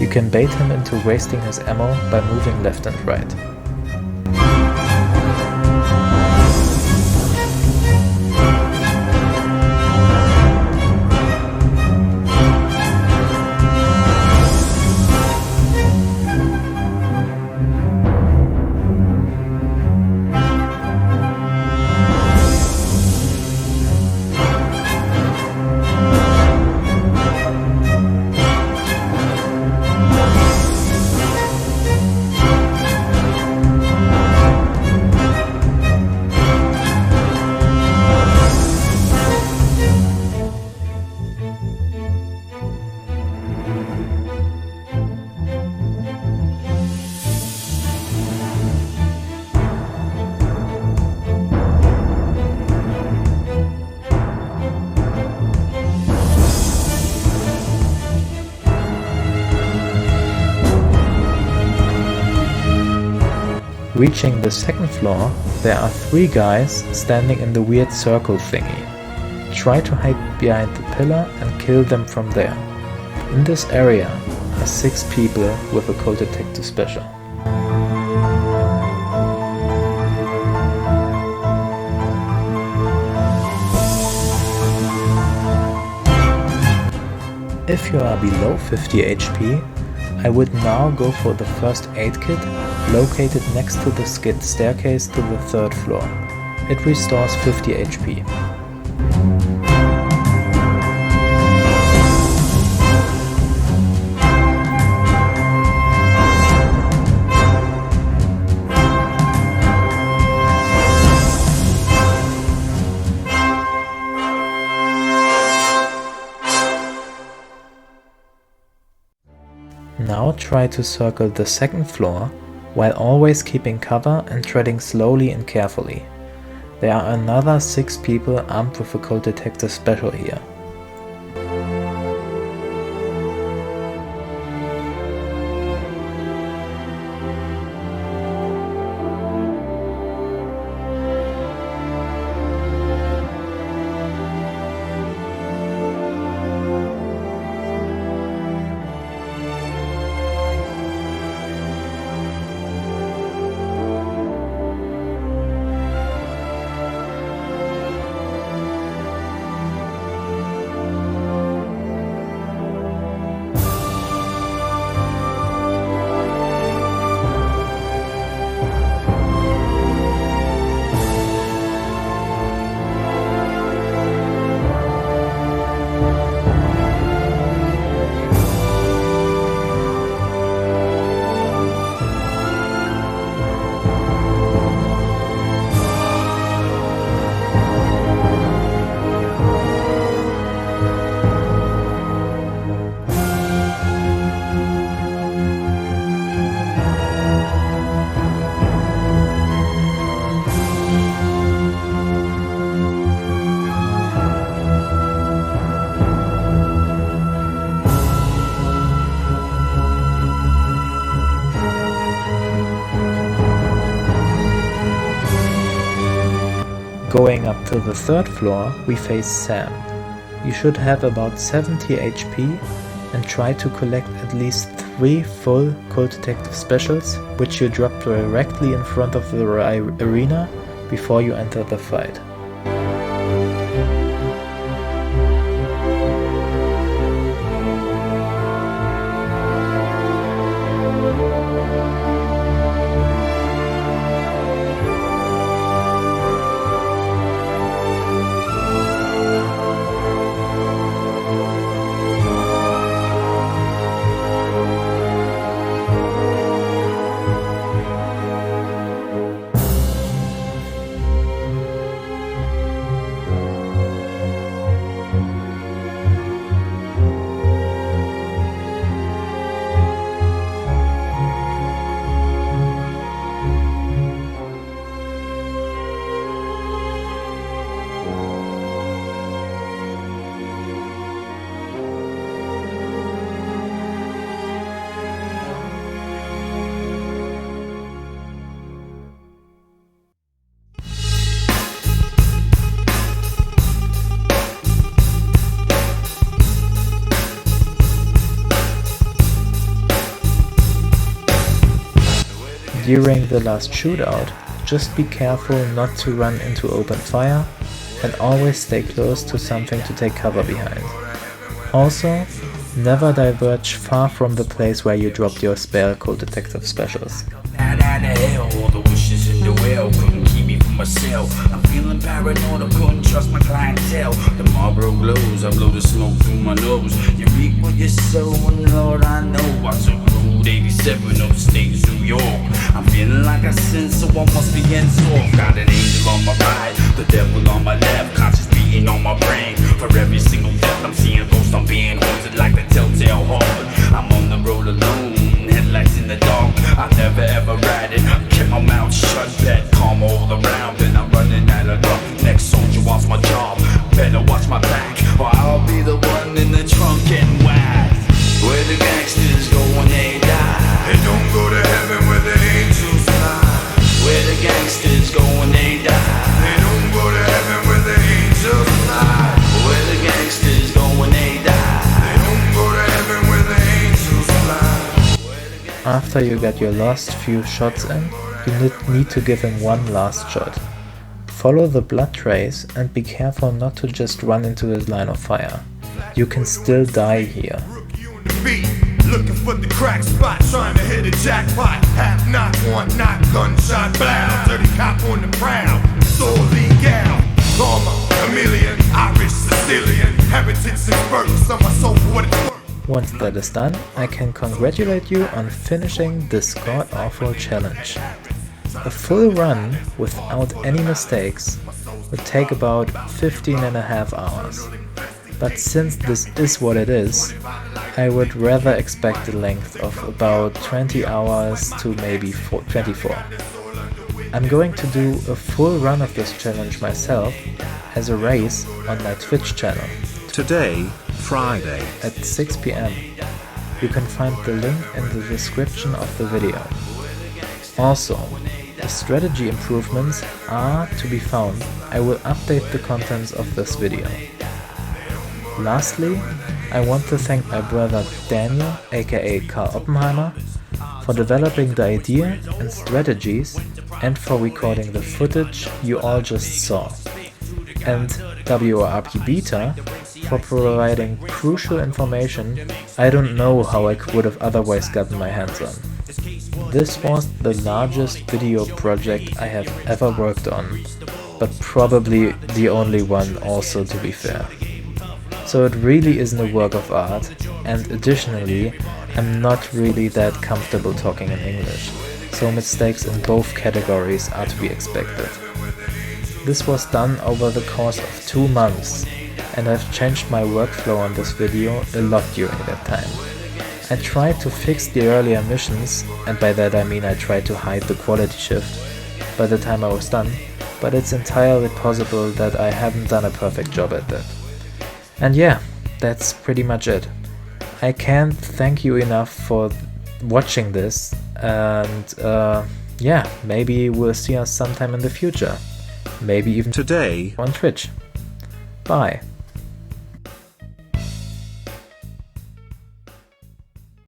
S1: You can bait him into wasting his ammo by moving left and right. Reaching the second floor, there are 3 guys standing in the weird circle thingy. Try to hide behind the pillar and kill them from there. In this area are 6 people with a Cold Detective special. If you are below 50 HP, I would now go for the first aid kit located next to the skid staircase to the 3rd floor. It restores 50 HP. Now try to circle the 2nd floor while always keeping cover and treading slowly and carefully. There are another 6 people armed with a Cold Detective special here. Going up to the 3rd floor, we face Sam. You should have about 70 HP and try to collect at least 3 full Cold Detective specials, which you drop directly in front of the arena before you enter the fight. During the last shootout, just be careful not to run into open fire and always stay close to something to take cover behind. Also, never diverge far from the place where you dropped your spare Cold Detective specials.
S8: I'm feeling paranoid, I couldn't trust my clientele. The Marlboro glows, I blow the smoke through my nose. You reap what you sow, and Lord, I know I took Route 87 upstate New York. I'm feeling like I sin, so I must be in store. Got an angel on my right, the devil on my left, conscious beating on my brain. For every single death, I'm seeing ghosts, I'm being haunted like the telltale heart. I'm on the road alone, headlights in the dark. I never ever ride it, kept my mouth shut, bet calm all around. Then I'm running out of luck. Next soldier wants my job, better watch my back, or I'll be the one in the trunk and whack. Where the gangsters go when they die,
S9: they don't go to heaven where the angels fly.
S8: Where the gangsters go when they die,
S9: they don't go to heaven where the angels fly.
S8: Where the gangsters go when they die,
S9: they don't go to heaven where the angels fly.
S1: After you get your last few shots in, you need to give him one last shot. Follow the blood trace and be careful not to just run into his line of fire. You can still die here.
S9: Looking for the crack spot, trying to hit a jackpot. Half knock, one knock, gunshot, blow. Dirty cop on the prowl, it's all legal. Karma, chameleon, Irish, Sicilian, heritage and birth, on my soul for what it's worth.
S1: Once that is done, I can congratulate you on finishing this god-awful challenge. A full run without any mistakes would take about 15.5 hours. But since this is what it is, I would rather expect a length of about 20 hours to maybe 24. I'm going to do a full run of this challenge myself as a race on my Twitch channel.
S7: Today, Friday,
S1: at 6 PM. You can find the link in the description of the video. Also, if strategy improvements are to be found, I will update the contents of this video. Lastly, I want to thank my brother Daniel, aka Karl Oppenheimer, for developing the idea and strategies and for recording the footage you all just saw. And WRP Beta for providing crucial information I don't know how I would have otherwise gotten my hands on. This was the largest video project I have ever worked on, but probably the only one also, to be fair. So it really isn't a work of art, and additionally, I'm not really that comfortable talking in English, so mistakes in both categories are to be expected. This was done over the course of 2 months, and I've changed my workflow on this video a lot during that time. I tried to fix the earlier missions, and by that I mean I tried to hide the quality shift by the time I was done, but it's entirely possible that I haven't done a perfect job at that. And yeah, that's pretty much it. I can't thank you enough for watching this, and yeah, maybe we'll see us sometime in the future. Maybe even
S7: today
S1: on Twitch. Bye.